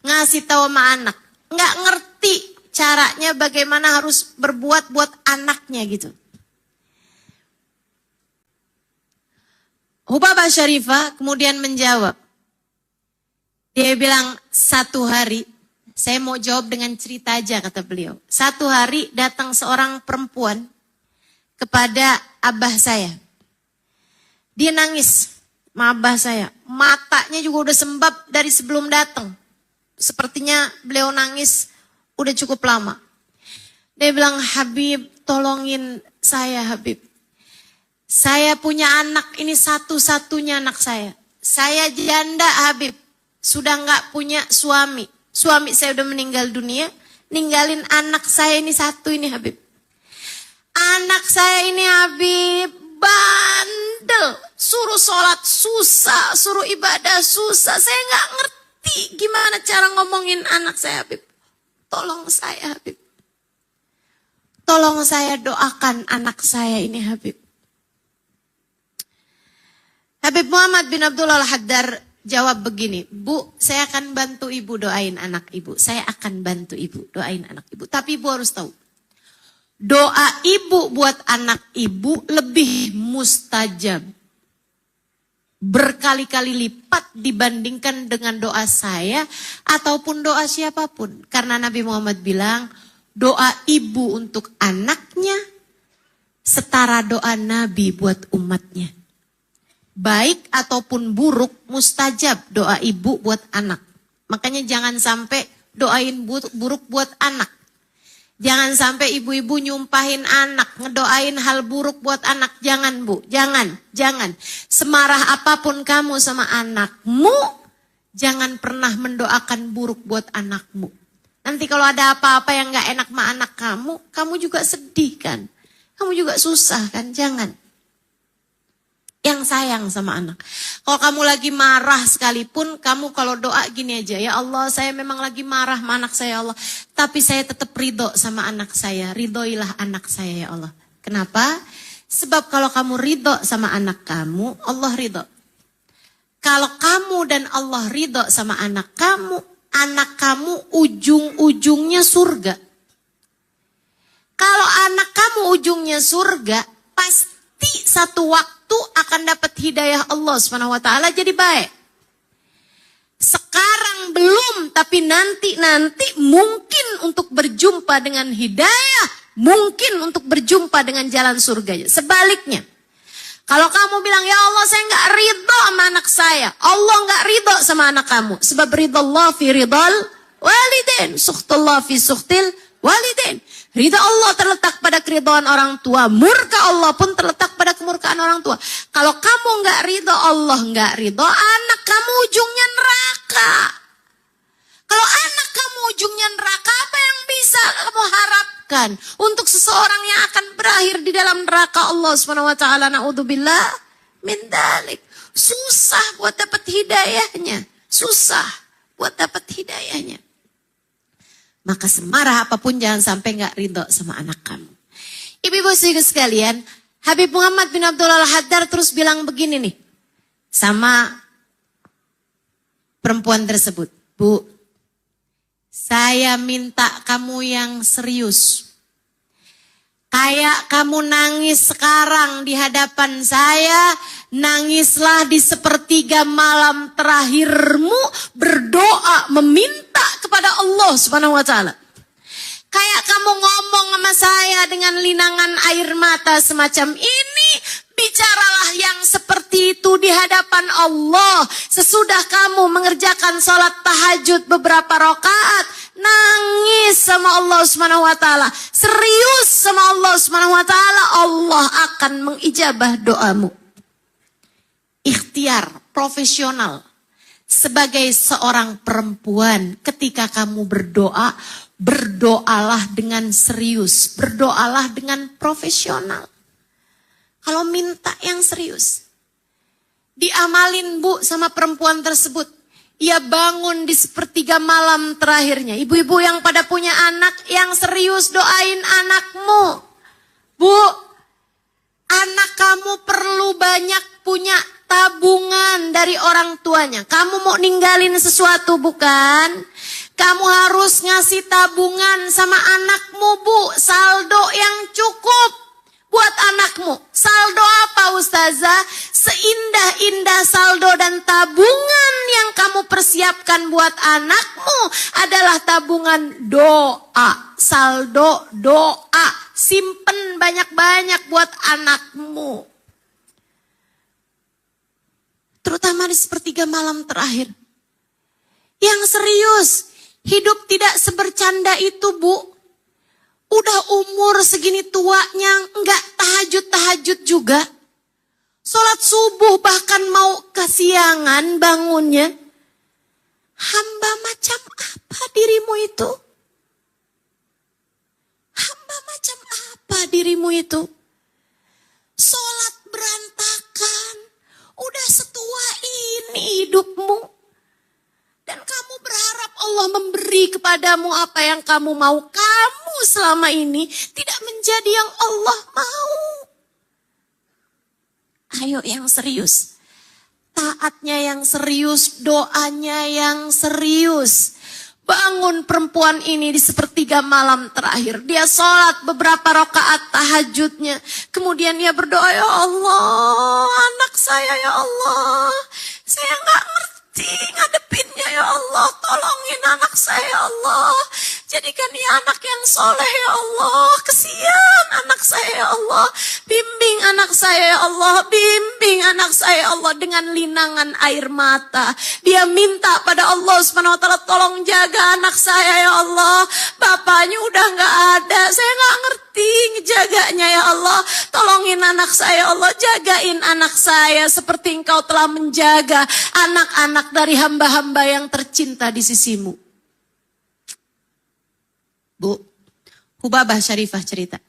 ngasih tahu sama anak, nggak ngerti caranya bagaimana harus berbuat buat anaknya gitu. Hubabah Syarifah kemudian menjawab. Dia bilang, satu hari, saya mau jawab dengan cerita aja kata beliau. Satu hari datang seorang perempuan kepada abah saya. Dia nangis sama abah saya. Matanya juga udah sembab dari sebelum datang. Sepertinya beliau nangis udah cukup lama. Dia bilang, Habib tolongin saya Habib. Saya punya anak, ini satu-satunya anak saya. Saya janda Habib, sudah nggak punya suami. Suami saya udah meninggal dunia, ninggalin anak saya ini satu ini Habib. Anak saya ini Habib, bandel. Suruh sholat susah, suruh ibadah susah. Saya nggak ngerti gimana cara ngomongin anak saya Habib. Tolong saya Habib. Tolong saya doakan anak saya ini Habib. Habib Muhammad bin Abdullah Al-Haddad jawab begini, Bu, saya akan bantu ibu doain anak ibu. Saya akan bantu ibu doain anak ibu. Tapi ibu harus tahu, doa ibu buat anak ibu lebih mustajab. Berkali-kali lipat dibandingkan dengan doa saya ataupun doa siapapun. Karena Nabi Muhammad bilang, doa ibu untuk anaknya setara doa Nabi buat umatnya. Baik ataupun buruk, mustajab doa ibu buat anak. Makanya jangan sampai doain buruk buat anak. Jangan sampai ibu-ibu nyumpahin anak, ngedoain hal buruk buat anak. Jangan Bu, jangan. Semarah apapun kamu sama anakmu, jangan pernah mendoakan buruk buat anakmu. Nanti kalau ada apa-apa yang gak enak sama anak kamu juga sedih kan. Kamu juga susah kan, jangan. Yang sayang sama anak. Kalau kamu lagi marah sekalipun, kamu kalau doa gini aja, ya Allah saya memang lagi marah sama anak saya ya Allah. Tapi saya tetap ridho sama anak saya, ridhoilah anak saya ya Allah. Kenapa? Sebab kalau kamu ridho sama anak kamu, Allah ridho. Kalau kamu dan Allah ridho sama anak kamu ujung-ujungnya surga. Kalau anak kamu ujungnya surga, pasti satu waktu akan dapat hidayah Allah SWT jadi baik. Sekarang belum, tapi nanti mungkin untuk berjumpa dengan hidayah, mungkin untuk berjumpa dengan jalan surganya. Sebaliknya, kalau kamu bilang, ya Allah saya nggak ridho sama anak saya, Allah nggak ridho sama anak kamu. Sebab ridho Allah fi ridhal walidain, sukhtullah fi sukhtil walidain. Ridha Allah terletak pada keridhaan orang tua. Murka Allah pun terletak pada kemurkaan orang tua. Kalau kamu nggak ridho, Allah nggak ridho, anak kamu ujungnya neraka. Kalau anak kamu ujungnya neraka, apa yang bisa kamu harapkan untuk seseorang yang akan berakhir di dalam neraka Allah SWT? Na'udzubillah min dzalik. Susah buat dapat hidayahnya. Susah buat dapat hidayahnya. Maka semarah apapun jangan sampai nggak ridho sama anak kamu. Ibu-ibu sekalian, Habib Muhammad bin Abdullah Al-Haddad terus bilang begini nih sama perempuan tersebut. Bu, saya minta kamu yang serius. Kayak kamu nangis sekarang di hadapan saya, nangislah di sepertiga malam terakhirmu, berdoa meminta kepada Allah Subhanahu wa taala. Kayak kamu ngomong sama saya dengan linangan air mata semacam ini, bicaralah yang seperti itu di hadapan Allah. Sesudah kamu mengerjakan sholat tahajud beberapa rakaat, nangis sama Allah Subhanahu wa taala, serius sama Allah Subhanahu wa taala, Allah akan mengijabah doamu. Ikhtiar profesional sebagai seorang perempuan, ketika kamu berdoa, berdoalah dengan serius, berdoalah dengan profesional. Kalau minta yang serius, diamalin bu sama perempuan tersebut. Ia bangun di sepertiga malam terakhirnya. Ibu-ibu yang pada punya anak, yang serius doain anakmu. Bu, anak kamu perlu banyak punya tabungan dari orang tuanya. Kamu mau ninggalin sesuatu bukan? Kamu harus ngasih tabungan sama anakmu bu. Saldo yang cukup buat anakmu. Saldo apa ustazah? Seindah-indah saldo dan tabungan yang kamu persiapkan buat anakmu adalah tabungan doa. Saldo doa. Simpen banyak-banyak buat anakmu. Terutama di sepertiga malam terakhir. Yang serius, hidup tidak sebercanda itu bu. Udah umur segini tuanya, enggak tahajud-tahajud juga. Sholat subuh bahkan mau kesiangan bangunnya. Hamba macam apa dirimu itu? Hamba macam apa dirimu itu? Sholat berantakan. Udah setua ini hidupmu. Dan kamu berharap Allah memberi kepadamu apa yang kamu mau. Kamu selama ini tidak menjadi yang Allah mau. Ayo yang serius. Taatnya yang serius, doanya yang serius. Bangun perempuan ini di sepertiga malam terakhir. Dia sholat beberapa rakaat tahajudnya. Kemudian dia berdoa, ya Allah, anak saya ya Allah. Saya gak ngerti ngadepinnya ya Allah. Tolongin anak saya ya Allah. Jadikan dia anak yang soleh ya Allah. Kesian anak saya ya Allah. Bimbing anak saya ya Allah. Bimbing anak saya ya Allah. Dengan linangan air mata. Dia minta pada Allah SWT. Tolong jaga anak saya ya Allah. Bapaknya udah gak ada. Saya gak ngerti ngejaganya ya Allah. Tolongin anak saya ya Allah. Jagain anak saya. Seperti engkau telah menjaga anak-anak dari hamba-hamba yang tercinta di sisimu. Bu, Hubabah Syarifah cerita.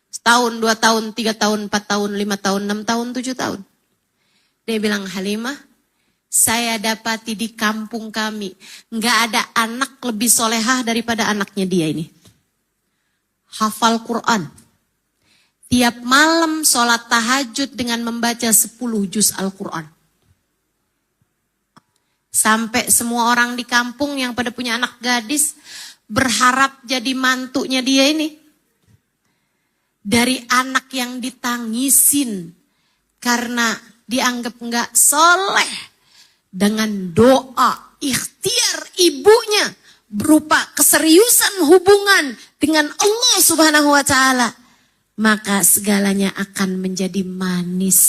Setahun, 2 tahun, 3 tahun, 4 tahun, 5 tahun, 6 tahun, 7 tahun. Dia bilang, Halimah, saya dapati di kampung kami, nggak ada anak lebih solehah daripada anaknya dia ini. Hafal Quran. Tiap malam sholat tahajud dengan membaca 10 juz Al-Quran. Sampai semua orang di kampung yang pada punya anak gadis berharap jadi mantunya dia ini. Dari anak yang ditangisin karena dianggap enggak soleh. Dengan doa ikhtiar ibunya berupa keseriusan hubungan dengan Allah Subhanahu wa Ta'ala. Maka segalanya akan menjadi manis.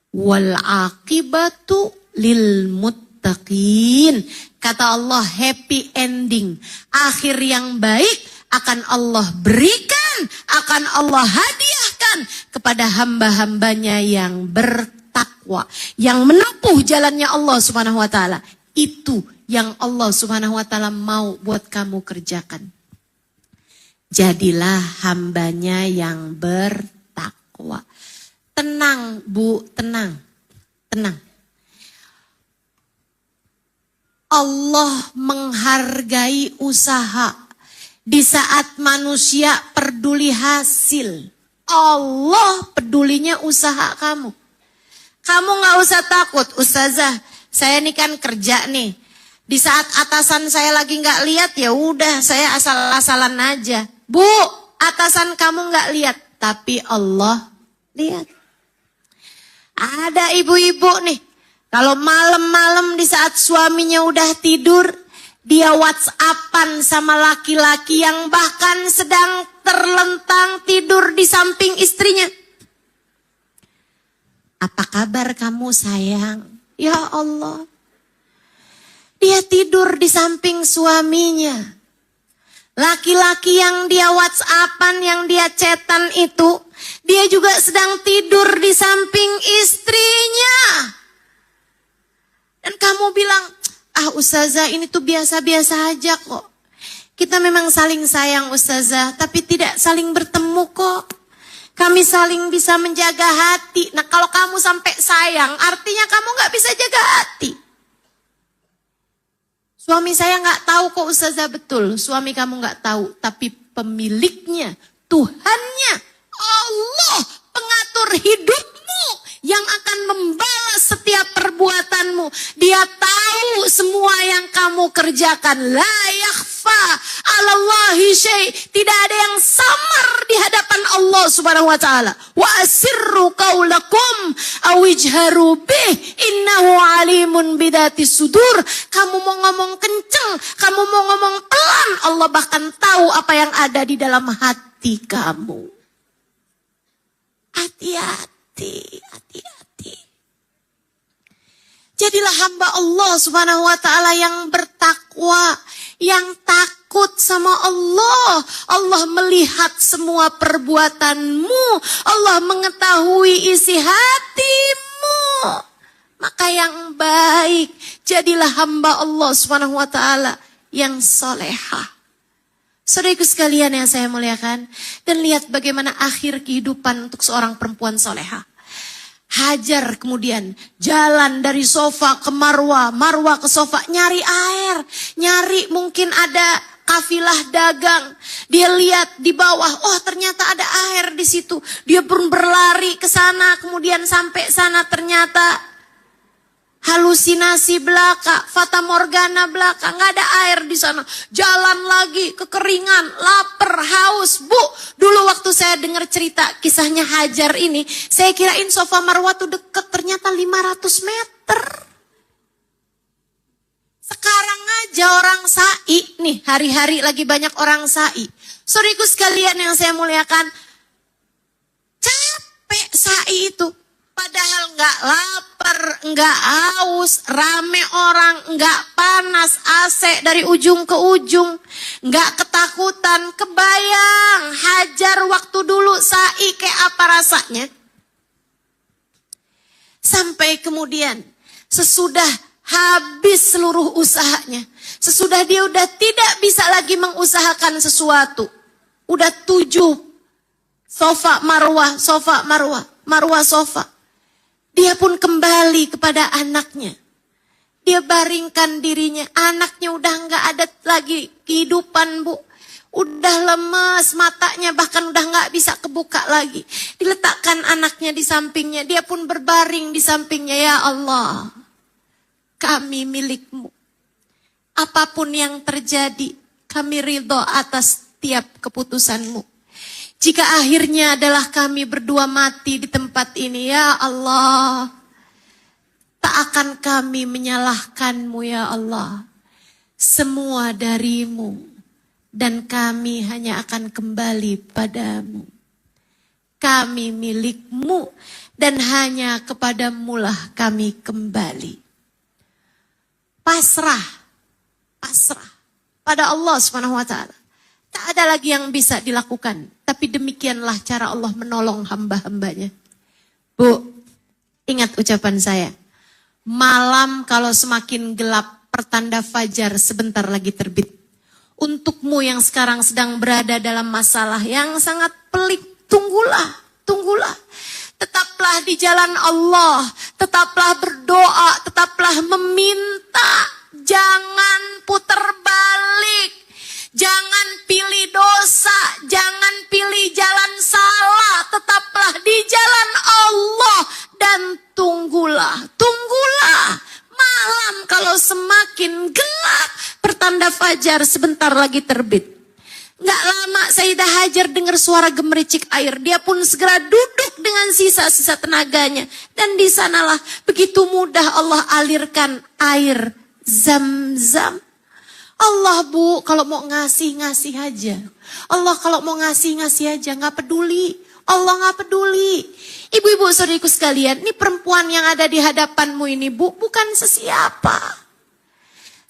Wal aqibatu lil muttaqin. Kata Allah, happy ending. Akhir yang baik akan Allah berikan, akan Allah hadiahkan kepada hamba-hambanya yang bertakwa. Yang menempuh jalannya Allah Subhanahu wa Ta'ala. Itu yang Allah Subhanahu wa Ta'ala mau buat kamu kerjakan. Jadilah hambanya yang bertakwa. Tenang Bu, tenang. Tenang. Allah menghargai usaha. Di saat manusia peduli hasil. Allah pedulinya usaha kamu. Kamu gak usah takut, Ustazah. Saya ini kan kerja nih. Di saat atasan saya lagi gak lihat, ya udah saya asal-asalan aja. Bu, atasan kamu gak lihat, tapi Allah lihat. Ada ibu-ibu nih, kalau malam-malam di saat suaminya udah tidur, dia WhatsAppan sama laki-laki yang bahkan sedang terlentang tidur di samping istrinya. Apa kabar kamu sayang? Ya Allah. Dia tidur di samping suaminya. Laki-laki yang dia WhatsAppan, yang dia chatan itu, dia juga sedang tidur di samping istrinya. Dan kamu bilang, Ustazah ini tuh biasa-biasa aja kok. Kita memang saling sayang Ustazah, tapi tidak saling bertemu kok. Kami saling bisa menjaga hati. Nah kalau kamu sampai sayang, artinya kamu gak bisa jaga hati. Suami saya gak tahu kok Ustazah, betul. Suami kamu gak tahu, tapi pemiliknya, Tuhannya, Allah, pengatur hidupmu yang akan membalas setiap perbuatanmu. Dia tahu semua yang kamu kerjakan. La yakhfa 'alallahi syai'. Tidak ada yang samar di hadapan Allah Subhanahu wa Ta'ala. Wa asirru qaulakum aw ijharu bih innahu alimun bidatis sudur. Kamu mau ngomong kenceng, kamu mau ngomong pelan, Allah bahkan tahu apa yang ada di dalam hati kamu. Hati-hati, hati-hati. Jadilah hamba Allah Subhanahu wa Ta'ala yang bertakwa, yang takut sama Allah. Allah melihat semua perbuatanmu, Allah mengetahui isi hatimu. Maka yang baik, jadilah hamba Allah Subhanahu wa Ta'ala yang solehah. Saudaraku sekalian yang saya muliakan, dan lihat bagaimana akhir kehidupan untuk seorang perempuan solehah. Hajar kemudian jalan dari sofa ke Marwah, Marwah ke sofa, nyari air, nyari mungkin ada kafilah dagang. Dia lihat di bawah, oh ternyata ada air di situ. Dia pun berlari ke sana, kemudian sampai sana ternyata halusinasi belaka, fata morgana belaka, nggak ada air di sana. Jalan lagi, kekeringan, lapar, haus. Bu, dulu waktu saya dengar cerita kisahnya Hajar ini, saya kirain sofa Marwah tuh deket, ternyata 500 meter. Sekarang aja orang sa'i, nih hari-hari lagi banyak orang sa'i. Saudaraku sekalian yang saya muliakan, capek sa'i itu. Padahal nggak lapar, nggak haus, rame orang, nggak panas, AC dari ujung ke ujung, nggak ketakutan. Kebayang Hajar waktu dulu sa'i kayak apa rasanya? Sampai kemudian sesudah habis seluruh usahanya, sesudah dia udah tidak bisa lagi mengusahakan sesuatu, udah 7 sofa Marwah, sofa Marwah, Marwah sofa. Dia pun kembali kepada anaknya. Dia baringkan dirinya. Anaknya udah gak ada lagi kehidupan, Bu. Udah lemes, matanya bahkan udah gak bisa kebuka lagi. Diletakkan anaknya di sampingnya, dia pun berbaring di sampingnya. Ya Allah, kami milik-Mu. Apapun yang terjadi, kami ridho atas tiap keputusan-Mu. Jika akhirnya adalah kami berdua mati di tempat ini, ya Allah, tak akan kami menyalahkan-Mu ya Allah. Semua dari-Mu dan kami hanya akan kembali padamu. Kami milik-Mu dan hanya kepadamu lah kami kembali. Pasrah pada Allah Subhanahu wa taala. Tak ada lagi yang bisa dilakukan. Tapi demikianlah cara Allah menolong hamba-hambanya. Bu, ingat ucapan saya. Malam kalau semakin gelap, pertanda fajar sebentar lagi terbit. Untukmu yang sekarang sedang berada dalam masalah yang sangat pelik, tunggulah. Tetaplah di jalan Allah, tetaplah berdoa, tetaplah meminta. Jangan putar balik. Jangan pilih dosa, jangan pilih jalan salah, tetaplah di jalan Allah dan tunggulah. Malam kalau semakin gelap, pertanda fajar sebentar lagi terbit. Gak lama Sayyidah Hajar dengar suara gemericik air, dia pun segera duduk dengan sisa-sisa tenaganya. Dan di sanalah begitu mudah Allah alirkan air Zam-Zam. Allah Bu, kalau mau ngasih aja. Allah kalau mau ngasih aja, gak peduli. Allah gak peduli. Ibu-ibu saudariku sekalian, ini perempuan yang ada di hadapanmu ini Bu, bukan sesiapa.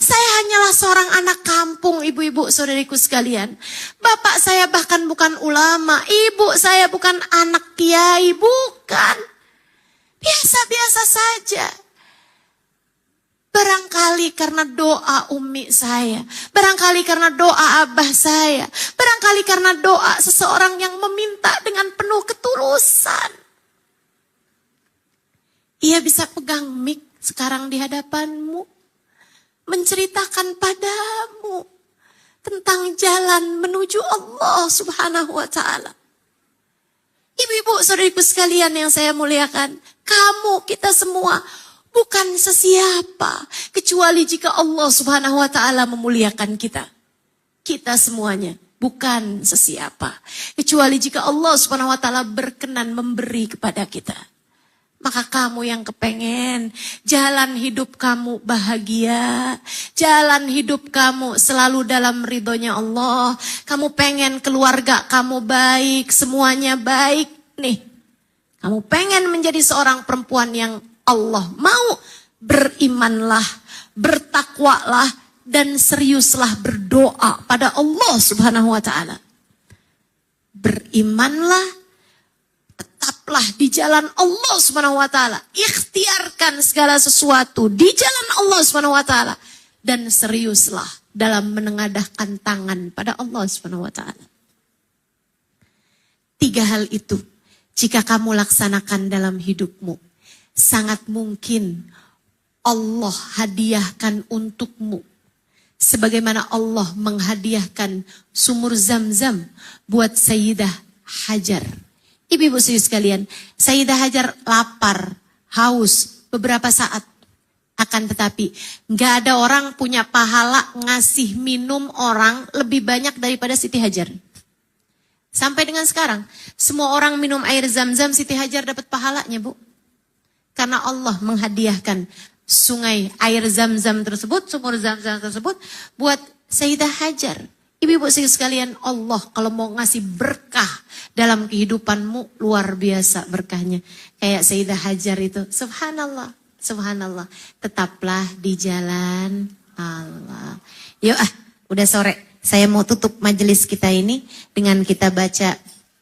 Saya hanyalah seorang anak kampung, ibu-ibu saudariku sekalian. Bapak saya bahkan bukan ulama, ibu saya bukan anak kiai, bukan. Biasa-biasa saja. Barangkali karena doa umi saya. Barangkali karena doa abah saya. Barangkali karena doa seseorang yang meminta dengan penuh ketulusan. Ia bisa pegang mic sekarang di hadapanmu. Menceritakan padamu tentang jalan menuju Allah Subhanahu wa ta'ala. Ibu-ibu saudariku sekalian yang saya muliakan. Kamu, kita semua bukan sesiapa, kecuali jika Allah Subhanahu wa ta'ala memuliakan kita. Kita semuanya bukan sesiapa, kecuali jika Allah Subhanahu wa ta'ala berkenan memberi kepada kita. Maka kamu yang kepengen jalan hidup kamu bahagia, jalan hidup kamu selalu dalam ridhonya Allah, kamu pengen keluarga kamu baik, semuanya baik nih. Kamu pengen menjadi seorang perempuan yang Allah mau, berimanlah, bertakwalah, dan seriuslah berdoa pada Allah Subhanahu wa ta'ala. Berimanlah, tetaplah di jalan Allah Subhanahu wa ta'ala. Ikhtiarkan segala sesuatu di jalan Allah Subhanahu wa ta'ala. Dan seriuslah dalam menengadahkan tangan pada Allah Subhanahu wa ta'ala. 3 hal itu, jika kamu laksanakan dalam hidupmu, sangat mungkin Allah hadiahkan untukmu. Sebagaimana Allah menghadiahkan sumur Zam-Zam buat Sayyidah Hajar. Ibu-ibu sekalian, Sayyidah Hajar lapar, haus beberapa saat. Akan tetapi gak ada orang punya pahala ngasih minum orang lebih banyak daripada Siti Hajar. Sampai dengan sekarang, semua orang minum air Zam-Zam, Siti Hajar dapat pahalanya Bu. Karena Allah menghadiahkan sungai air Zam-Zam tersebut, sumur Zam-Zam tersebut buat Sayyidah Hajar. Ibu-ibu sekalian, Allah kalau mau ngasih berkah dalam kehidupanmu luar biasa berkahnya. Kayak Sayyidah Hajar itu, subhanallah, subhanallah. Tetaplah di jalan Allah. Yuk udah sore. Saya mau tutup majelis kita ini dengan kita baca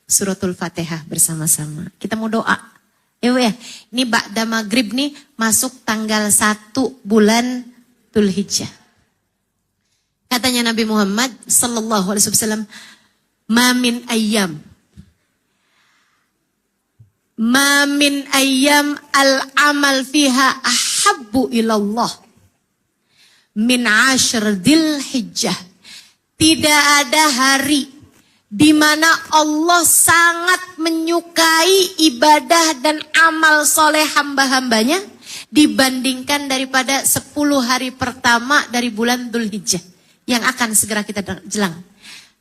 suratul Fatihah bersama-sama. Kita mau doa. Ya, ini ba'da maghrib nih masuk tanggal 1 bulan Dzulhijjah. Katanya Nabi Muhammad sallallahu alaihi wasallam, "Ma min ayyam al-amal fiha ahabbu ilallah min 'ashr Dzulhijjah Tidak ada hari di mana Allah sangat menyukai ibadah dan amal soleh hamba-hambanya dibandingkan daripada 10 hari pertama dari bulan Dzulhijjah yang akan segera kita jelang.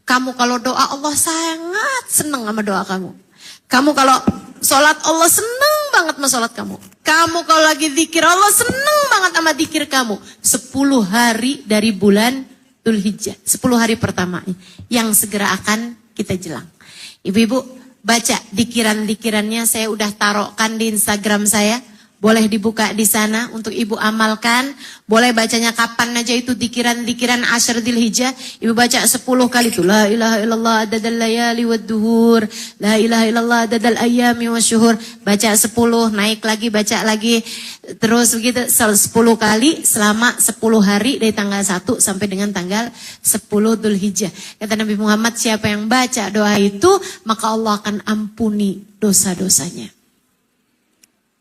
Kamu kalau doa Allah sangat senang sama doa kamu. Kamu kalau sholat Allah senang banget sama sholat kamu. Kamu kalau lagi zikir Allah senang banget sama zikir kamu. 10 hari dari bulan Dzulhijjah, 10 hari pertama yang segera akan kita jelang. Ibu-ibu baca dikiran-dikirannya, saya udah taruhkan di Instagram saya. Boleh dibuka di sana untuk ibu amalkan. Boleh bacanya kapan aja itu dikiran-dikiran Asyr Dzulhijjah. Ibu baca 10 kali itu. La ilaha illallah adadal layali wad duhur. La ilaha illallah adadal ayami wasyuhur. Baca 10, naik lagi, baca lagi. Terus begitu 10 kali selama 10 hari dari tanggal 1 sampai dengan tanggal 10 Dzulhijjah. Kata Nabi Muhammad, siapa yang baca doa itu, maka Allah akan ampuni dosa-dosanya.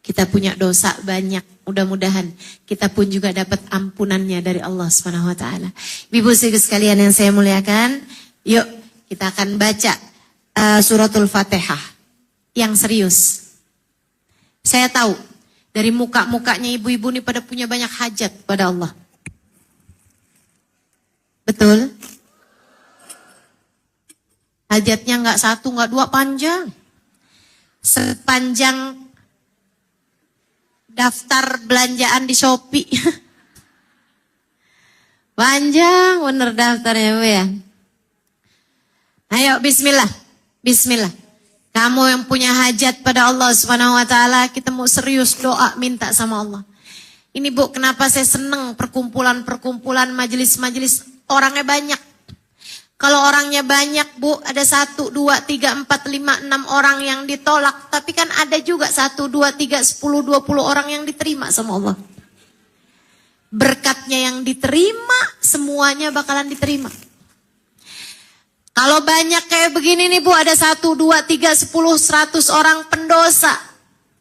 Kita punya dosa banyak, mudah-mudahan kita pun juga dapat ampunannya dari Allah Subhanahu wa taala. Ibu sekalian yang saya muliakan, yuk kita akan baca suratul Fatihah yang serius. Saya tahu dari muka-mukanya ibu-ibu ini pada punya banyak hajat pada Allah. Betul? Hajatnya enggak 1, enggak 2, panjang. Sepanjang daftar belanjaan di Shopee. Panjang bener daftarnya Bu ya. Ayo bismillah. Bismillah. Kamu yang punya hajat pada Allah Subhanahu wa taala, kita mau serius doa minta sama Allah. Ini Bu, kenapa saya senang perkumpulan-perkumpulan majelis-majelis orangnya banyak. Kalau orangnya banyak Bu, ada 1, 2, 3, 4, 5, 6 orang yang ditolak. Tapi kan ada juga 1, 2, 3, 10, 20 orang yang diterima sama Allah. Berkatnya yang diterima, semuanya bakalan diterima. Kalau banyak kayak begini nih Bu, ada 1, 2, 3, 10, 100 orang pendosa.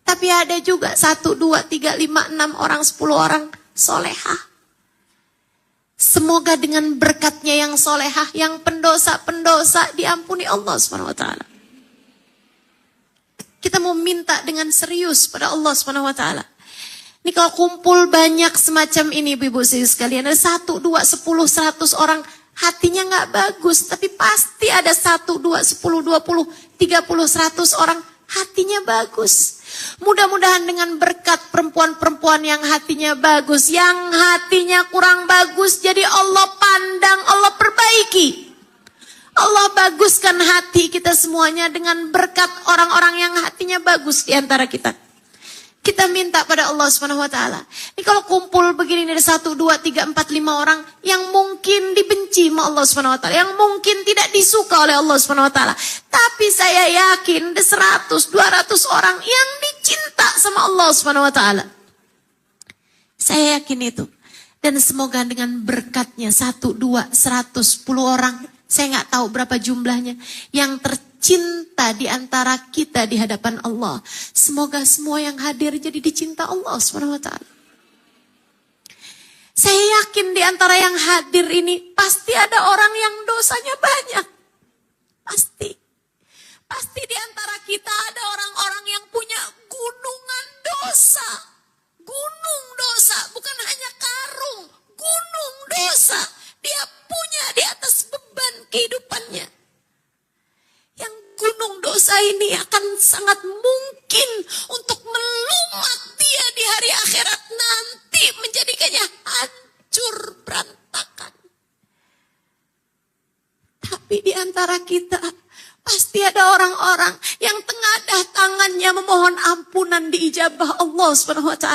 Tapi ada juga 1, 2, 3, 5, 6 orang, 10 orang solehah. Semoga dengan berkatnya yang solehah, yang pendosa-pendosa diampuni Allah SWT. Kita mau minta dengan serius pada Allah SWT. Ini kalau kumpul banyak semacam ini ibu-ibu sekalian, ada 1, 2, 10, 100 orang hatinya gak bagus. Tapi pasti ada 1, 2, 10, 20, 30, 100 orang hatinya bagus. Mudah-mudahan dengan berkat perempuan-perempuan yang hatinya bagus, yang hatinya kurang bagus, jadi Allah pandang, Allah perbaiki. Allah baguskan hati kita semuanya dengan berkat orang-orang yang hatinya bagus di antara kita. Kita minta pada Allah Subhanahu wa taala. Ini kalau kumpul begini dari 1, 2, 3, 4, 5 orang yang mungkin dibenci sama Allah Subhanahu wa taala, yang mungkin tidak disuka oleh Allah Subhanahu wa taala. Tapi saya yakin ada 100, 200 orang yang dicinta sama Allah Subhanahu wa taala. Saya yakin itu. Dan semoga dengan berkatnya 1, 2, 100, 10 orang, saya nggak tahu berapa jumlahnya, yang tercinta di antara kita di hadapan Allah. Semoga semua yang hadir jadi dicinta Allah SWT. Saya yakin di antara yang hadir ini pasti ada orang yang dosanya banyak. Pasti. Pasti di antara kita ada orang-orang yang punya gunungan dosa. Gunung dosa, bukan hanya karung, gunung dosa. Dia punya di atas beban kehidupannya. Yang gunung dosa ini akan sangat mungkin untuk melumat dia di hari akhirat nanti, menjadikannya hancur berantakan. Tapi di antara kita pasti ada orang-orang yang tengadah tangannya memohon ampunan diijabah Allah SWT.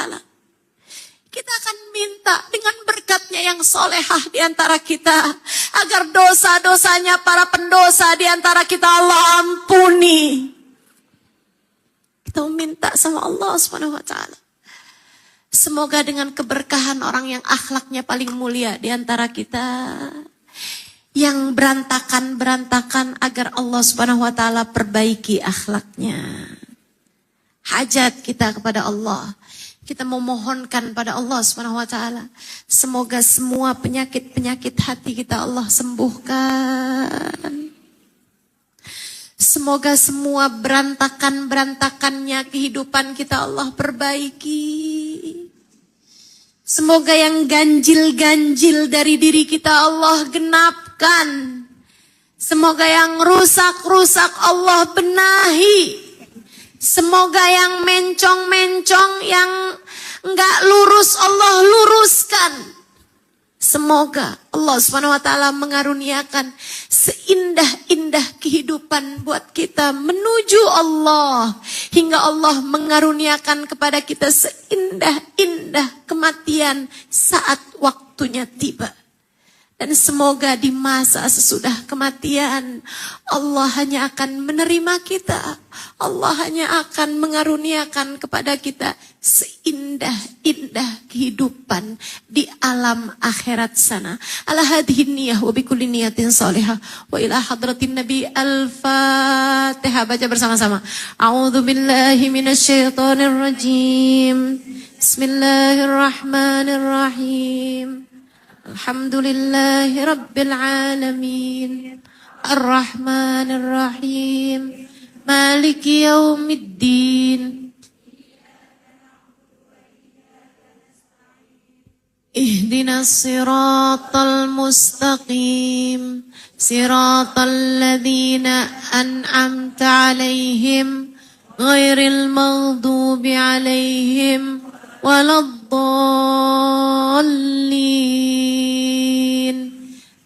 Kita akan minta dengan berkatnya yang solehah di antara kita, agar dosa-dosanya para pendosa di antara kita Allah ampuni. Kita minta sama Allah SWT. Semoga dengan keberkahan orang yang akhlaknya paling mulia di antara kita, yang berantakan-berantakan, agar Allah SWT perbaiki akhlaknya. Hajat kita kepada Allah. Kita memohonkan pada Allah Subhanahu wa taala, semoga semua penyakit-penyakit hati kita Allah sembuhkan. Semoga semua berantakan-berantakannya kehidupan kita Allah perbaiki. Semoga yang ganjil-ganjil dari diri kita Allah genapkan. Semoga yang rusak-rusak Allah benahi. Semoga yang mencong-mencong, yang enggak lurus Allah luruskan. Semoga Allah Subhanahu wa taala mengaruniakan seindah-indah kehidupan buat kita menuju Allah, hingga Allah mengaruniakan kepada kita seindah-indah kematian saat waktunya tiba. Dan semoga di masa sesudah kematian Allah hanya akan menerima kita. Allah hanya akan mengaruniakan kepada kita seindah-indah kehidupan di alam akhirat sana. Ala hadhihi niyah wa bikulli niyatin salihah wa ila hadratin nabi al-fatihah. Baca bersama-sama. A'udzu billahi minasyaitonir rajim. Bismillahirrahmanirrahim. Alhamdulillahi Rabbil Alamin. Ar-Rahmanir Rahim. Maliki Yaumiddin. Ihdinas siratal mustaqim. Siratal ladzina an'amta alaihim ghairil maghdubi alaihim waladdallin.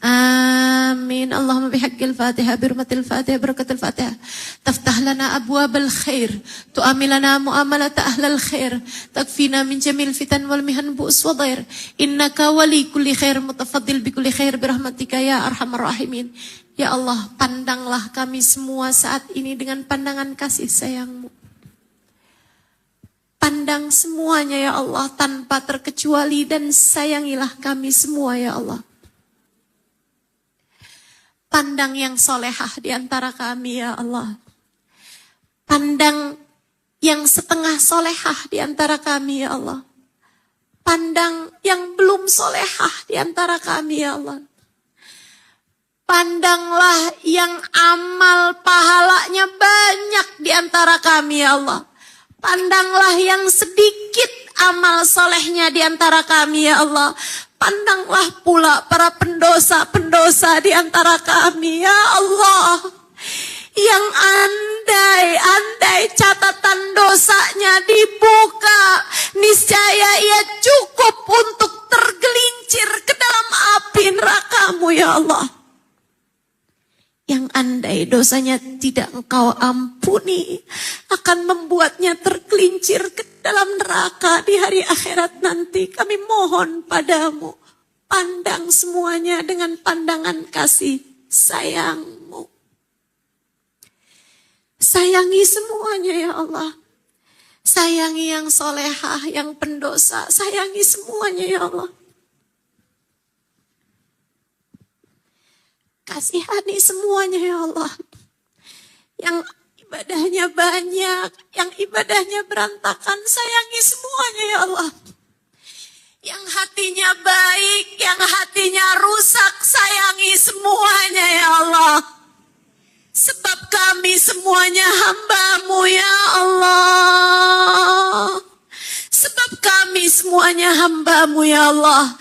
Amin. Allahumma bihaqqil Fatihah, birmatil Fatihah, barakatil Fatihah. Taftah lana abwabal khair, tu'amilana mu'amalata ahlal khair, takfina min jamil fitan wal mihan bu'us wa dhair. Innaka wali kulli khair, mutafaddil bi kulli khair birahmatika ya arhamar rahimin. Ya Allah, pandanglah kami semua saat ini dengan pandangan kasih sayang-Mu. Pandang semuanya ya Allah tanpa terkecuali dan sayangilah kami semua ya Allah. Pandang yang solehah di antara kami ya Allah. Pandang yang setengah solehah di antara kami ya Allah. Pandang yang belum solehah di antara kami ya Allah. Pandanglah yang amal pahalanya banyak di antara kami ya Allah. Pandanglah yang sedikit amal solehnya di antara kami ya Allah. Pandanglah pula para pendosa-pendosa di antara kami ya Allah. Yang andai catatan dosanya dibuka, niscaya ia cukup untuk tergelincir ke dalam api neraka-Mu ya Allah. Yang andai dosanya tidak Engkau ampuni, akan membuatnya tergelincir ke dalam neraka di hari akhirat nanti. Kami mohon padamu, pandang semuanya dengan pandangan kasih sayang-Mu. Sayangi semuanya ya Allah. Sayangi yang solehah, yang pendosa. Sayangi semuanya ya Allah. Kasihani semuanya ya Allah. Yang ibadahnya banyak, yang ibadahnya berantakan, sayangi semuanya ya Allah. Yang hatinya baik, yang hatinya rusak, sayangi semuanya ya Allah. Sebab kami semuanya hamba-Mu ya Allah. Sebab kami semuanya hamba-Mu ya Allah.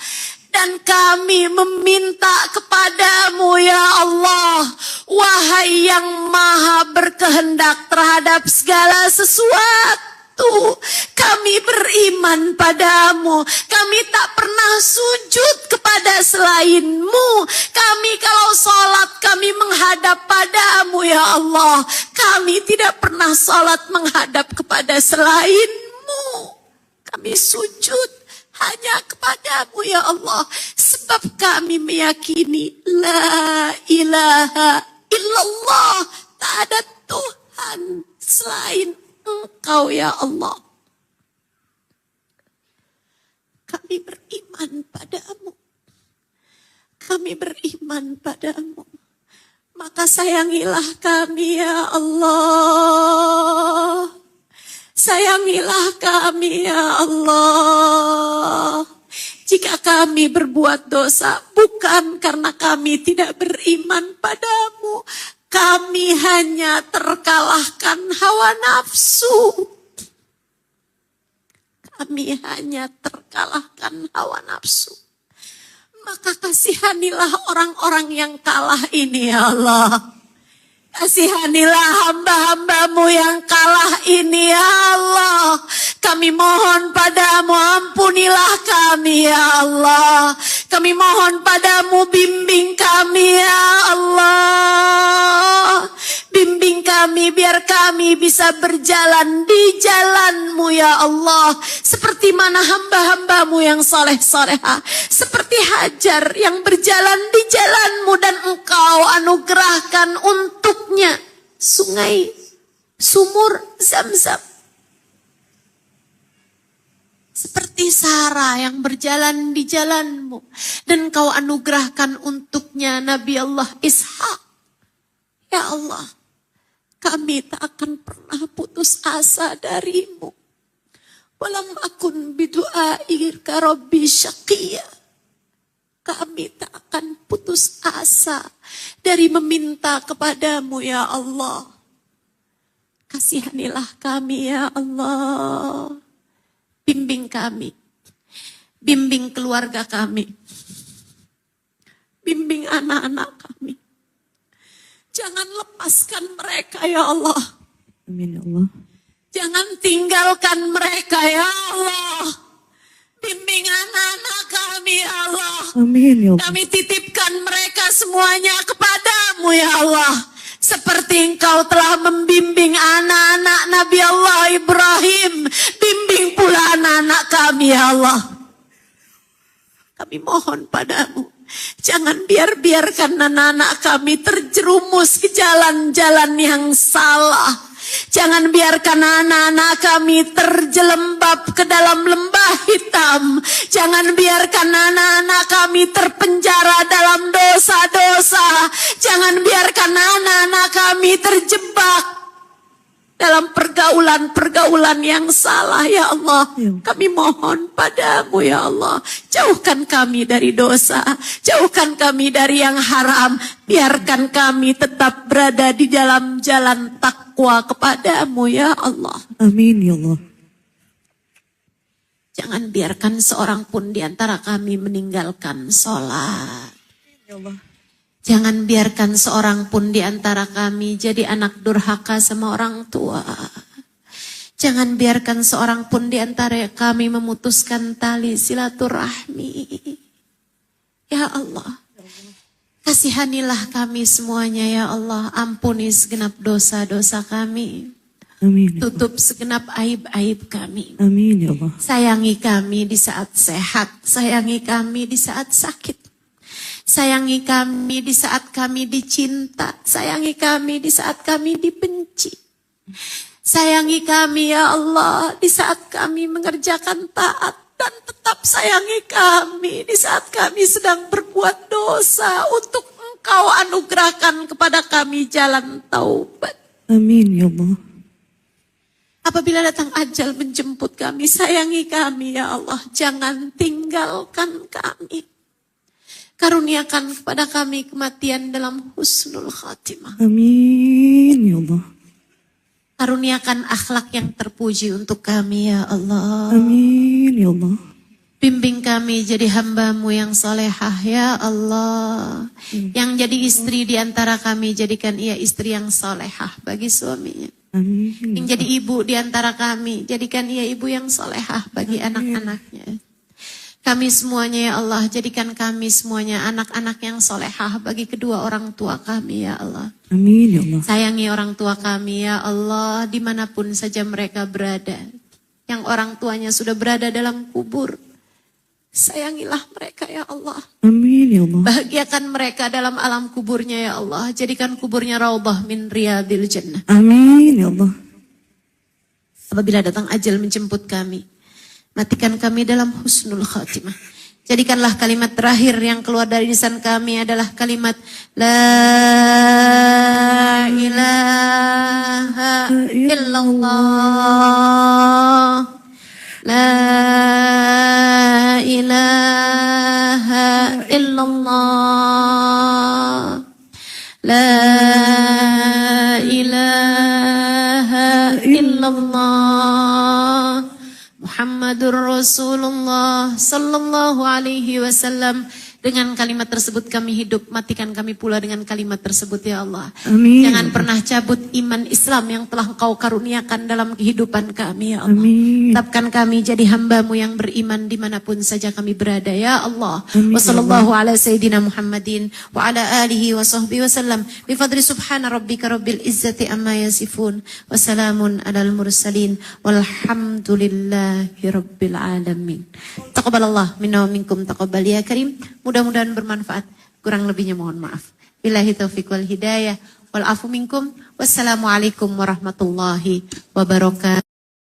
Dan kami meminta kepadamu ya Allah, wahai yang maha berkehendak terhadap segala sesuatu, kami beriman padamu, kami tak pernah sujud kepada selain-Mu, kami kalau sholat kami menghadap padamu ya Allah, kami tidak pernah sholat menghadap kepada selain-Mu, kami sujud hanya kepadamu ya Allah. Sebab kami meyakini la ilaha illallah, tak ada Tuhan selain Engkau ya Allah. Kami beriman padamu. Kami beriman padamu. Maka sayangilah kami ya Allah. Sayangilah kami ya Allah. Jika kami berbuat dosa bukan karena kami tidak beriman padamu. Kami hanya terkalahkan hawa nafsu. Kami hanya terkalahkan hawa nafsu. Maka kasihanilah orang-orang yang kalah ini ya Allah. Kasihanilah hamba-hambamu yang kalah ini ya Allah. Kami mohon padamu, ampunilah kami ya Allah. Kami mohon padamu, bimbing kami ya Allah. Bimbing kami biar kami bisa berjalan di jalan-Mu ya Allah. Seperti mana hamba-hambamu yang soleh-soleha. Seperti Hajar yang berjalan di jalan-Mu dan Engkau anugerahkan untuknya sungai, sumur Zam-Zam. Seperti Sarah yang berjalan di jalan-Mu dan Kau anugerahkan untuknya Nabi Allah Ishak. Ya Allah, kami tak akan pernah putus asa dari-Mu. Walam akun bidu'aika rabbi syaqiyya. Kami tak akan putus asa dari meminta kepadamu ya Allah. Kasihanilah kami ya Allah. Bimbing kami. Bimbing keluarga kami. Bimbing anak-anak kami. Jangan lepaskan mereka ya Allah. Amin ya Allah. Jangan tinggalkan mereka ya Allah. Bimbing anak-anak kami ya Allah. Amin ya Allah. Kami titipkan mereka semuanya kepadamu ya Allah. Seperti Engkau telah membimbing anak-anak Nabi Allah Ibrahim. Bimbing pula anak-anak kami ya Allah. Kami mohon padamu. Jangan biarkan anak-anak kami terjerumus ke jalan-jalan yang salah. Jangan biarkan anak-anak kami terjelembab ke dalam lembah hitam. Jangan biarkan anak-anak kami terpenjara dalam dosa-dosa. Jangan biarkan anak-anak kami terjebak dalam pergaulan-pergaulan yang salah ya Allah. Kami mohon padamu ya Allah. Jauhkan kami dari dosa. Jauhkan kami dari yang haram. Biarkan kami tetap berada di dalam jalan takwa kepadamu ya Allah. Amin ya Allah. Jangan biarkan seorang pun di antara kami meninggalkan sholat. Ya Allah. Jangan biarkan seorang pun di antara kami jadi anak durhaka sama orang tua. Jangan biarkan seorang pun di antara kami memutuskan tali silaturahmi. Ya Allah, kasihanilah kami semuanya ya Allah. Ampuni segenap dosa-dosa kami. Amin. Tutup segenap aib-aib kami. Amin ya Allah. Sayangi kami di saat sehat. Sayangi kami di saat sakit. Sayangi kami di saat kami dicinta. Sayangi kami di saat kami dibenci. Sayangi kami ya Allah di saat kami mengerjakan taat. Dan tetap sayangi kami di saat kami sedang berbuat dosa. Untuk Engkau anugerahkan kepada kami jalan taubat. Amin ya Allah. Apabila datang ajal menjemput kami, sayangi kami ya Allah. Jangan tinggalkan kami. Karuniakan kepada kami kematian dalam husnul khatimah. Amin ya Allah. Karuniakan akhlak yang terpuji untuk kami ya Allah. Amin ya Allah. Bimbing kami jadi hamba-Mu yang solehah ya Allah. Yang jadi istri di antara kami, jadikan ia istri yang solehah bagi suaminya. Amin. Yang jadi ibu di antara kami, jadikan ia ibu yang solehah bagi anak-anaknya. Kami semuanya ya Allah, jadikan kami semuanya anak-anak yang solehah bagi kedua orang tua kami ya Allah. Amin ya Allah. Sayangi orang tua kami ya Allah, dimanapun saja mereka berada. Yang orang tuanya sudah berada dalam kubur, sayangilah mereka ya Allah. Amin ya Allah. Bahagiakan mereka dalam alam kuburnya ya Allah. Jadikan kuburnya raudhah min riyadil jannah. Amin ya Allah. Apabila datang ajal menjemput kami, matikan kami dalam husnul khatimah. Jadikanlah kalimat terakhir yang keluar dari lisan kami adalah kalimat La ilaha illallah. La ilaha illallah. La ilaha illallah. Muhammadur Rasulullah sallallahu alaihi wasallam. Dengan kalimat tersebut kami hidup, matikan kami pula dengan kalimat tersebut ya Allah. Amin. Jangan pernah cabut iman Islam yang telah Engkau karuniakan dalam kehidupan kami ya Allah. Amin. Tetapkan kami jadi hamba-Mu yang beriman dimanapun saja kami berada ya Allah. Amin. Wa sallallahu ala sayyidina Muhammadin wa ala alihi wa sahbihi wasallam. Bifadli subhana rabbika rabbil izzati amma yasifun. Wa salamun alal mursalin. Walhamdulillahi rabbil alamin. Taqabbalallah minna wa minkum taqabbal ya karim. Mudah-mudahan bermanfaat. Kurang lebihnya mohon maaf. Billahi taufiq wal hidayah. Wal afu minkum. Wassalamualaikum warahmatullahi wabarakatuh.